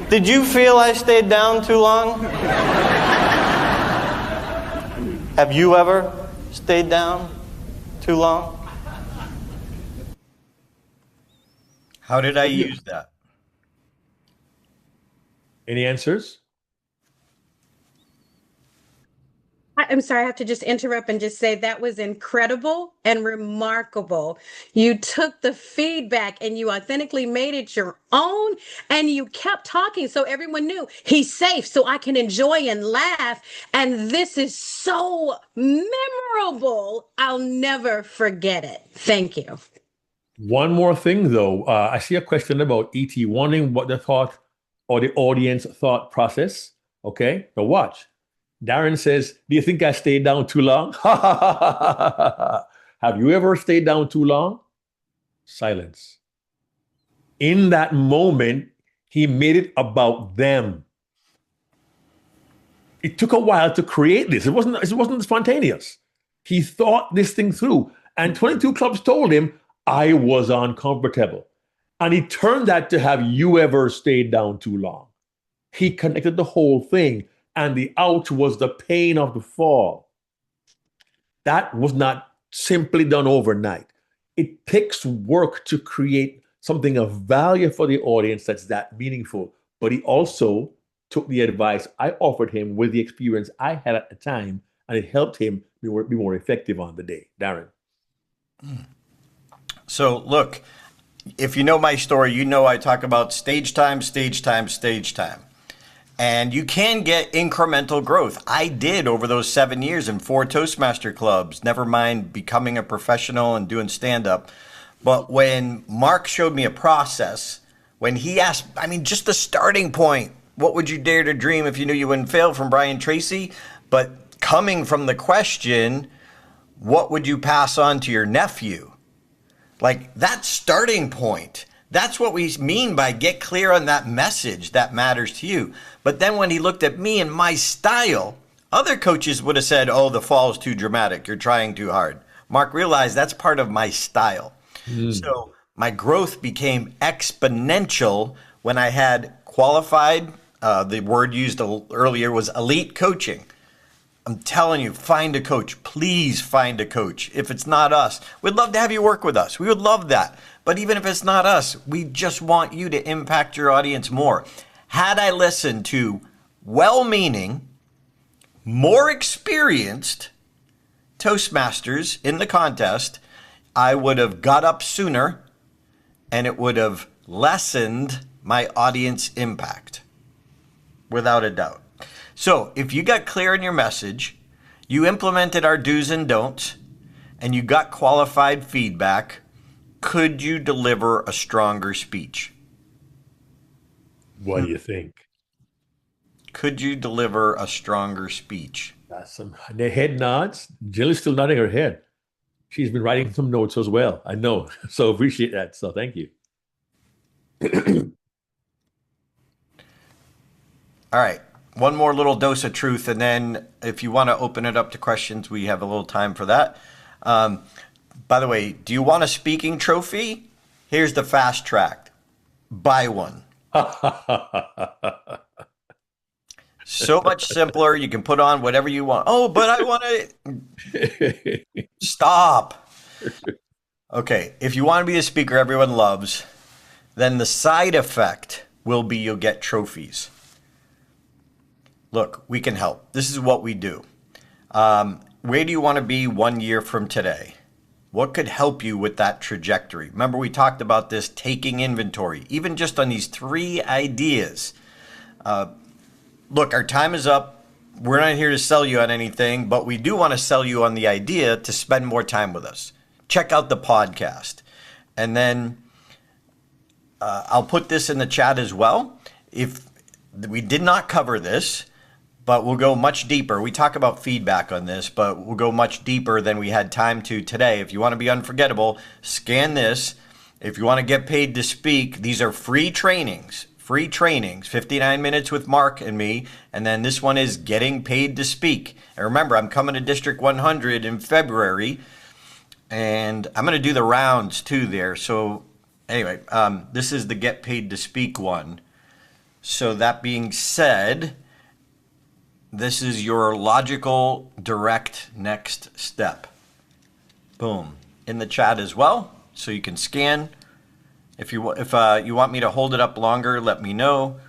Did you feel I stayed down too long? Have you ever stayed down too long? How did I use that? Any answers? I'm sorry, I have to just interrupt and just say that was incredible and remarkable. You took the feedback and you authentically made it your own, and you kept talking so everyone knew he's safe, so I can enjoy and laugh. And this is so memorable. I'll never forget it. Thank you. One more thing, though. I see a question about ET wondering what the thought or the audience thought process. Okay, now watch. Darren says, do you think I stayed down too long? Have you ever stayed down too long? Silence. In that moment, he made it about them. It took a while to create this. It wasn't spontaneous. He thought this thing through. And 22 Clubs told him, I was uncomfortable. And he turned that to have you ever stayed down too long. He connected the whole thing. And the ouch was the pain of the fall. That was not simply done overnight. It takes work to create something of value for the audience that's that meaningful. But he also took the advice I offered him with the experience I had at the time, and it helped him be more effective on the day. Darren. So look, if you know my story, you know I talk about stage time, stage time, stage time. And you can get incremental growth. I did over those 7 years in 4 Toastmaster clubs, never mind becoming a professional and doing stand-up. But when Mark showed me a process, when he asked, I mean, just the starting point, what would you dare to dream if you knew you wouldn't fail, from Brian Tracy? But coming from the question, what would you pass on to your nephew? Like, that starting point, that's what we mean by get clear on that message that matters to you. But then when he looked at me and my style, other coaches would have said, oh, the fall is too dramatic. You're trying too hard. Mark realized that's part of my style. So my growth became exponential when I had qualified, the word used earlier was elite coaching. I'm telling you, find a coach. Please find a coach. If it's not us, we'd love to have you work with us. We would love that. But even if it's not us, we just want you to impact your audience more. Had I listened to well-meaning, more experienced Toastmasters in the contest, I would have got up sooner and it would have lessened my audience impact, without a doubt. So if you got clear in your message, you implemented our do's and don'ts, and you got qualified feedback, could you deliver a stronger speech? What do you think? Could you deliver a stronger speech? That's some the head nods. Jill is still nodding her head. She's been writing some notes as well. I know. So appreciate that. So thank you. All right. One more little dose of truth, and then if you want to open it up to questions, we have a little time for that. By the way, do you want a speaking trophy? Here's the fast track. Buy one. So much simpler. You can put on whatever you want. Oh, but I want to... Stop. Okay, if you want to be a speaker everyone loves, then the side effect will be you'll get trophies. Look, we can help. This is what we do. Where do you want to be 1 year from today? What could help you with that trajectory? Remember, we talked about this taking inventory, even just on these 3 ideas. Look, our time is up. We're not here to sell you on anything, but we do want to sell you on the idea to spend more time with us. Check out the podcast. And then I'll put this in the chat as well. If we did not cover this, but we'll go much deeper. We talk about feedback on this, but we'll go much deeper than we had time to today. If you want to be unforgettable, scan this. If you want to get paid to speak, these are free trainings. 59 minutes with Mark and me. And then this one is getting paid to speak. And remember, I'm coming to District 100 in February, and I'm going to do the rounds too there. So anyway, this is the get paid to speak one. So that being said, this is your logical, direct next step. Boom. In the chat as well, so you can scan. If you want me to hold it up longer, let me know.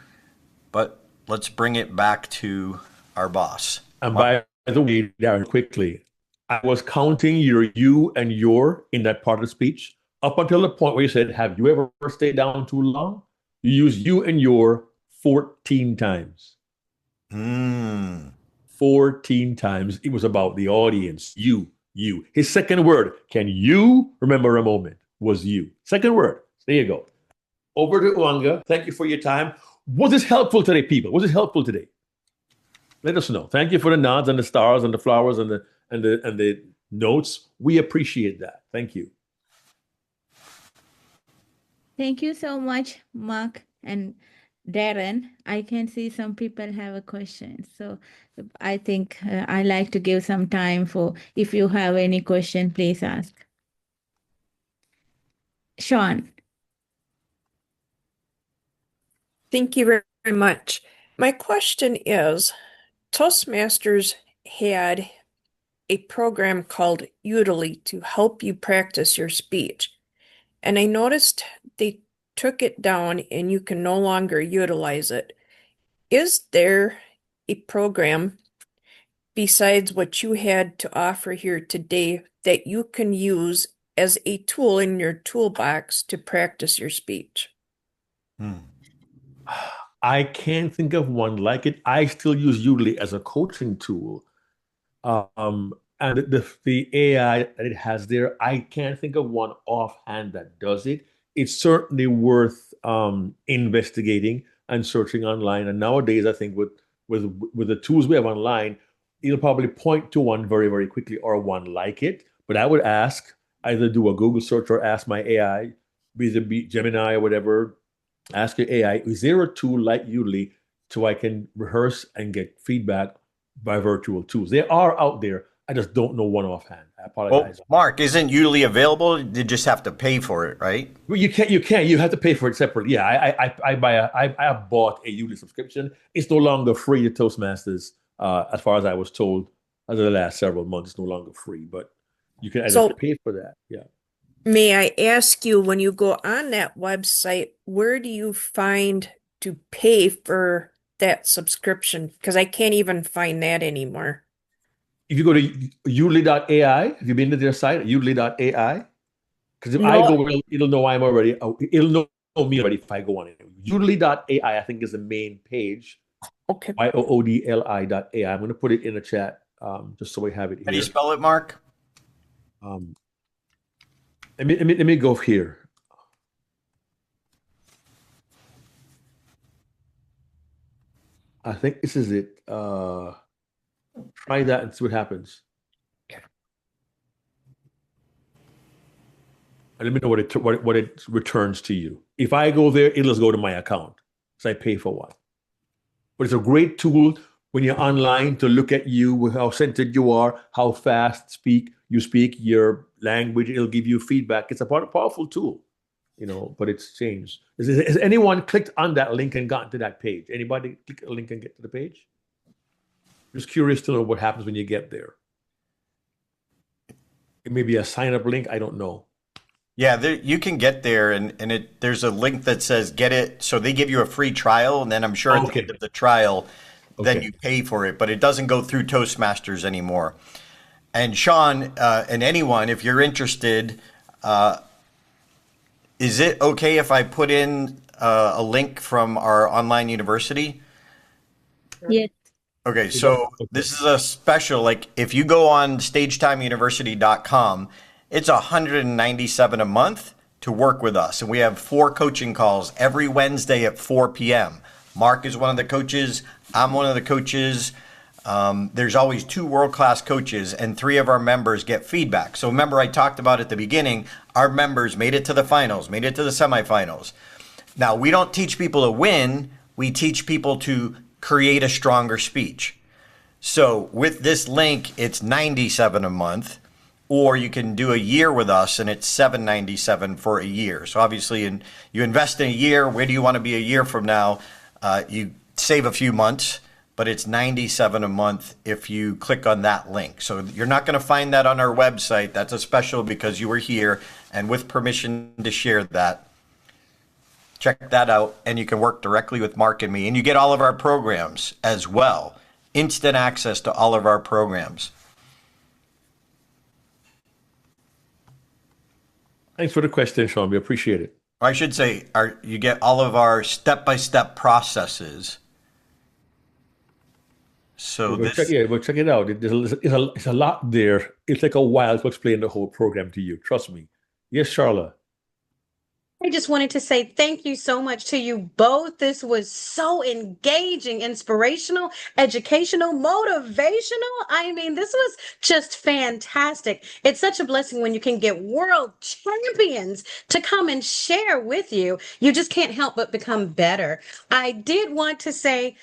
But let's bring it back to our boss. And by the way, Darren, quickly, I was counting your you and your in that part of the speech up until the point where you said, have you ever stayed down too long? You used you and your 14 times. 14 times. It was about the audience. You. His second word, can you remember a moment, was you. Second word. There you go. Over to Uanga. Thank you for your time. Was this helpful today, people? Was it helpful today? Let us know. Thank you for the nods and the stars and the flowers and the notes. We appreciate that. Thank you. Thank you so much, Mark and Darren. I can see some people have a question. So I think I like to give some time for, if you have any question, please ask. Sean. Thank you very much. My question is, Toastmasters had a program called Udily to help you practice your speech. And I noticed they took it down and you can no longer utilize it. Is there a program besides what you had to offer here today that you can use as a tool in your toolbox to practice your speech? I can't think of one like it. I still use Udemy as a coaching tool. And the AI that it has there, I can't think of one offhand that does it. It's certainly worth investigating and searching online. And nowadays, I think with the tools we have online, it'll probably point to one very, very quickly or one like it. But I would ask, either do a Google search or ask my AI, be it Gemini or whatever, ask your AI, is there a tool like Udemy so I can rehearse and get feedback by virtual tools? They are out there. I just don't know one offhand. I apologize. Well, Mark, isn't Udemy available? You just have to pay for it, right? Well, you can't. You have to pay for it separately. Yeah, I have bought a Udemy subscription. It's no longer free to Toastmasters, as far as I was told, over the last several months. It's no longer free, but you can have to pay for that. Yeah. May I ask you, when you go on that website, where do you find to pay for that subscription? Because I can't even find that anymore. If you go to udemy.ai, have you been to their site, udemy.ai? Because if I go, it'll know I'm already, it'll know me already if I go on it. Udemy.ai, I think, is the main page. Okay. YOODLI.ai. I'm going to put it in the chat just so we have it here. How do you spell it, Mark? Let me go here. I think this is it. Try that and see what happens. Okay. And let me know what it returns to you. If I go there, it'll just go to my account because I pay for one. But it's a great tool when you're online to look at you, how centered you are, how fast you speak your language. It'll give you feedback. It's a powerful tool, but it's changed. Has anyone clicked on that link and gotten to that page? Anybody click a link and get to the page? Just curious to know what happens when you get there. It may be a sign-up link. I don't know. Yeah, you can get there, and there's a link that says get it. So they give you a free trial, and then I'm sure at the end of the trial, then you pay for it. But it doesn't go through Toastmasters anymore. And Sean, and anyone, if you're interested, is it okay if I put in a link from our online university? Yes. Okay, so this is a special, like if you go on stagetimeuniversity.com, it's $197 a month to work with us. And we have 4 coaching calls every Wednesday at 4 p.m. Mark is one of the coaches. I'm one of the coaches. There's always 2 world-class coaches, and 3 of our members get feedback. So remember, I talked about at the beginning, our members made it to the finals, made it to the semifinals. Now, we don't teach people to win. We teach people to create a stronger speech. So with this link, it's $97 a month, or you can do a year with us, and it's $797 for a year. So obviously, you invest in a year. Where do you want to be a year from now? You save a few months, but it's $97 a month if you click on that link. So you're not going to find that on our website. That's a special because you were here, and with permission to share that. Check that out, and you can work directly with Mark and me. And you get all of our programs as well. Instant access to all of our programs. Thanks for the question, Sean. We appreciate it. I should say, you get all of our step-by-step processes. So we'll check it out. It's a lot there. It's like a while to explain the whole program to you. Trust me. Yes, Charla. I just wanted to say thank you so much to you both. This was so engaging, inspirational, educational, motivational. I mean, this was just fantastic. It's such a blessing when you can get world champions to come and share with you. You just can't help but become better. I did want to say,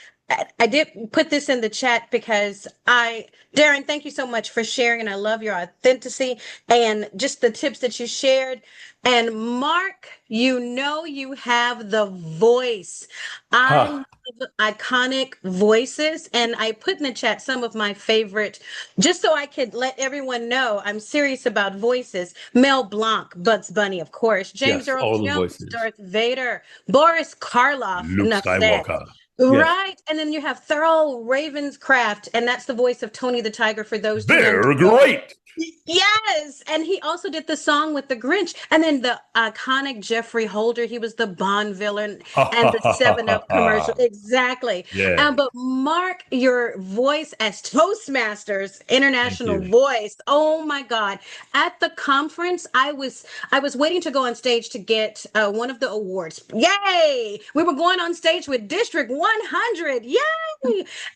I did put this in the chat because Darren, thank you so much for sharing, and I love your authenticity and just the tips that you shared. And Mark, you have the voice. I love iconic voices, and I put in the chat some of my favorite, just so I could let everyone know I'm serious about voices. Mel Blanc, Bugs Bunny, of course. James Earl Jones, Darth Vader, Boris Karloff, Luke Skywalker. Right. And then you have Thurl Ravenscraft, and that's the voice of Tony the Tiger for those. They're great. Yes, and he also did the song with the Grinch, and then the iconic Jeffrey Holder. He was the Bond villain, and the Seven Up commercial. Exactly. Yeah. But Mark, your voice as Toastmasters Thank International you. Voice. Oh my God! At the conference, I was waiting to go on stage to get one of the awards. Yay! We were going on stage with District 100. Yay!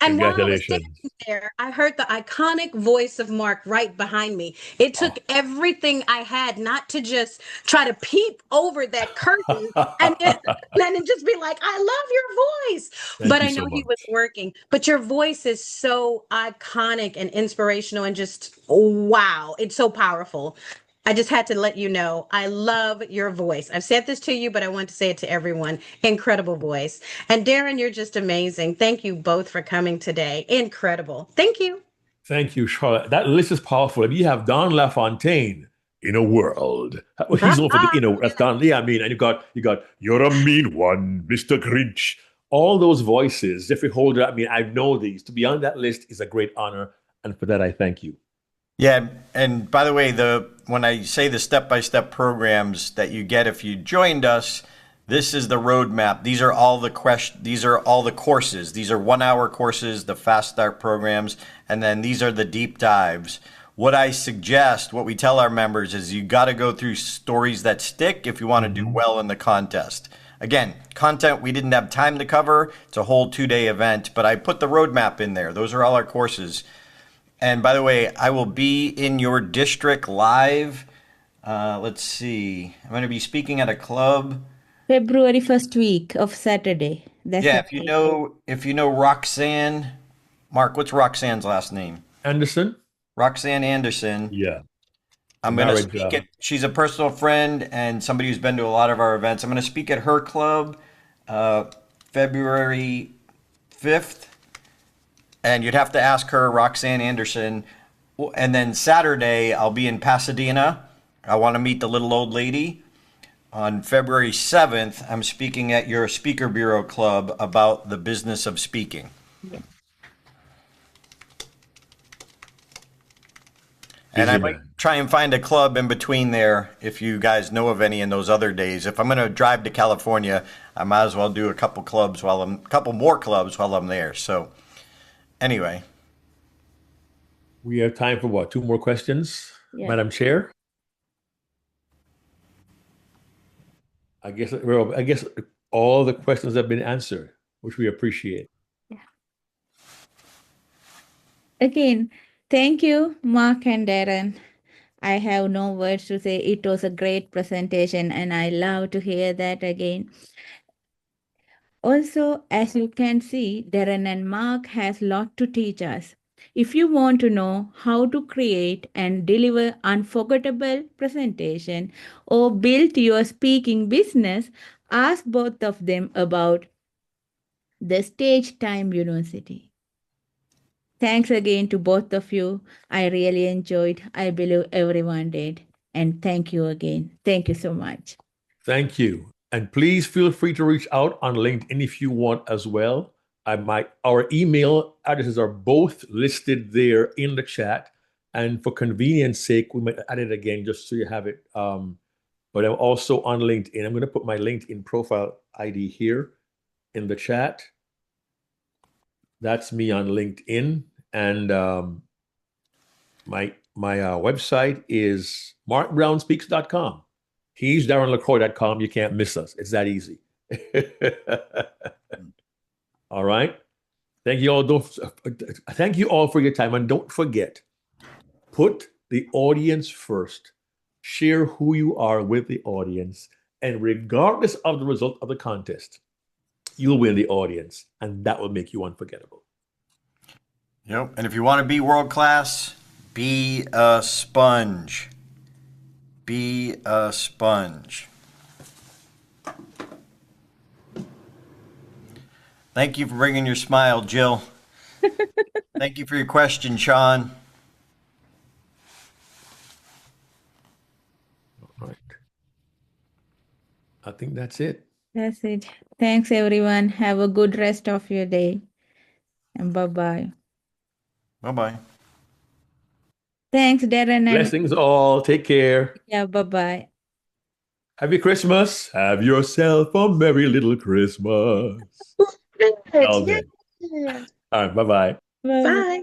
And while I was standing Congratulations. there, I heard the iconic voice of Mark right behind me. It took everything I had not to just try to peep over that curtain and then, and just be like, I love your voice. Thank But you I know so he was much. working. But your voice is so iconic and inspirational and just wow, it's so powerful. I just had to let you know I love your voice. I've said this to you, but I want to say it to everyone. Incredible voice. And Darren, you're just amazing. Thank you both for coming today. Incredible. Thank you. Thank you, Charlotte. That list is powerful. If you have Don LaFontaine in a world, well, he's known for the that's Don. Yeah, I mean, and you got you're a mean one, Mr. Grinch. All those voices, Jeffrey Holder. I mean, I know these. To be on that list is a great honor, and for that I thank you. Yeah, and by the way, when I say the step-by-step programs that you get if you joined us, this is the roadmap. These are all the These are all the courses. These are 1-hour courses, the fast start programs, and then these are the deep dives. What I suggest, what we tell our members is you got to go through stories that stick if you want to do well in the contest. Again, content we didn't have time to cover. It's a whole 2-day event, but I put the roadmap in there. Those are all our courses. And by the way, I will be in your district live. Let's see. I'm going to be speaking at a club. February first week of Saturday. That's Yeah, okay. if you know Roxanne, Mark, what's Roxanne's last name? Anderson. Roxanne Anderson. Yeah. I'm going to speak at. She's a personal friend and somebody who's been to a lot of our events. I'm going to speak at her club, February 5th. And you'd have to ask her, Roxanne Anderson. And then Saturday, I'll be in Pasadena. I want to meet the little old lady. On February 7th, I'm speaking at your Speaker Bureau Club about the business of speaking. Yeah. And I might try and find a club in between there if you guys know of any in those other days. If I'm going to drive to California, I might as well do a couple more clubs while I'm there. So anyway. We have time for what? 2 more questions, Yeah. Madam Chair? I guess all the questions have been answered, which we appreciate. Yeah. Again, thank you, Mark and Darren. I have no words to say. It was a great presentation, and I love to hear that again. Also, as you can see, Darren and Mark has a lot to teach us. If you want to know how to create and deliver unforgettable presentation or build your speaking business, ask both of them about the Stage Time University. Thanks again to both of you. I really enjoyed. I believe everyone did. And thank you again. Thank you so much. Thank you. And please feel free to reach out on LinkedIn if you want as well. Our email addresses are both listed there in the chat. And for convenience sake, we might add it again just so you have it. But I'm also on LinkedIn. I'm going to put my LinkedIn profile ID here in the chat. That's me on LinkedIn. And my website is markbrownspeaks.com. He's DarrenLaCroix.com. You can't miss us. It's that easy. All right. Thank you all. Thank you all for your time. And don't forget, put the audience first. Share who you are with the audience. And regardless of the result of the contest, you'll win the audience. And that will make you unforgettable. Yep. And if you want to be world class, be a sponge. Be a sponge. Thank you for bringing your smile, Jill. Thank you for your question, Sean. All right. I think that's it. That's it. Thanks, everyone. Have a good rest of your day. And bye-bye. Bye-bye. Thanks, Darren. And Blessings all. Take care. yeah, bye-bye. Happy Christmas. Have yourself a merry little Christmas. All day. Yeah. All right. Bye-bye. Bye. Bye.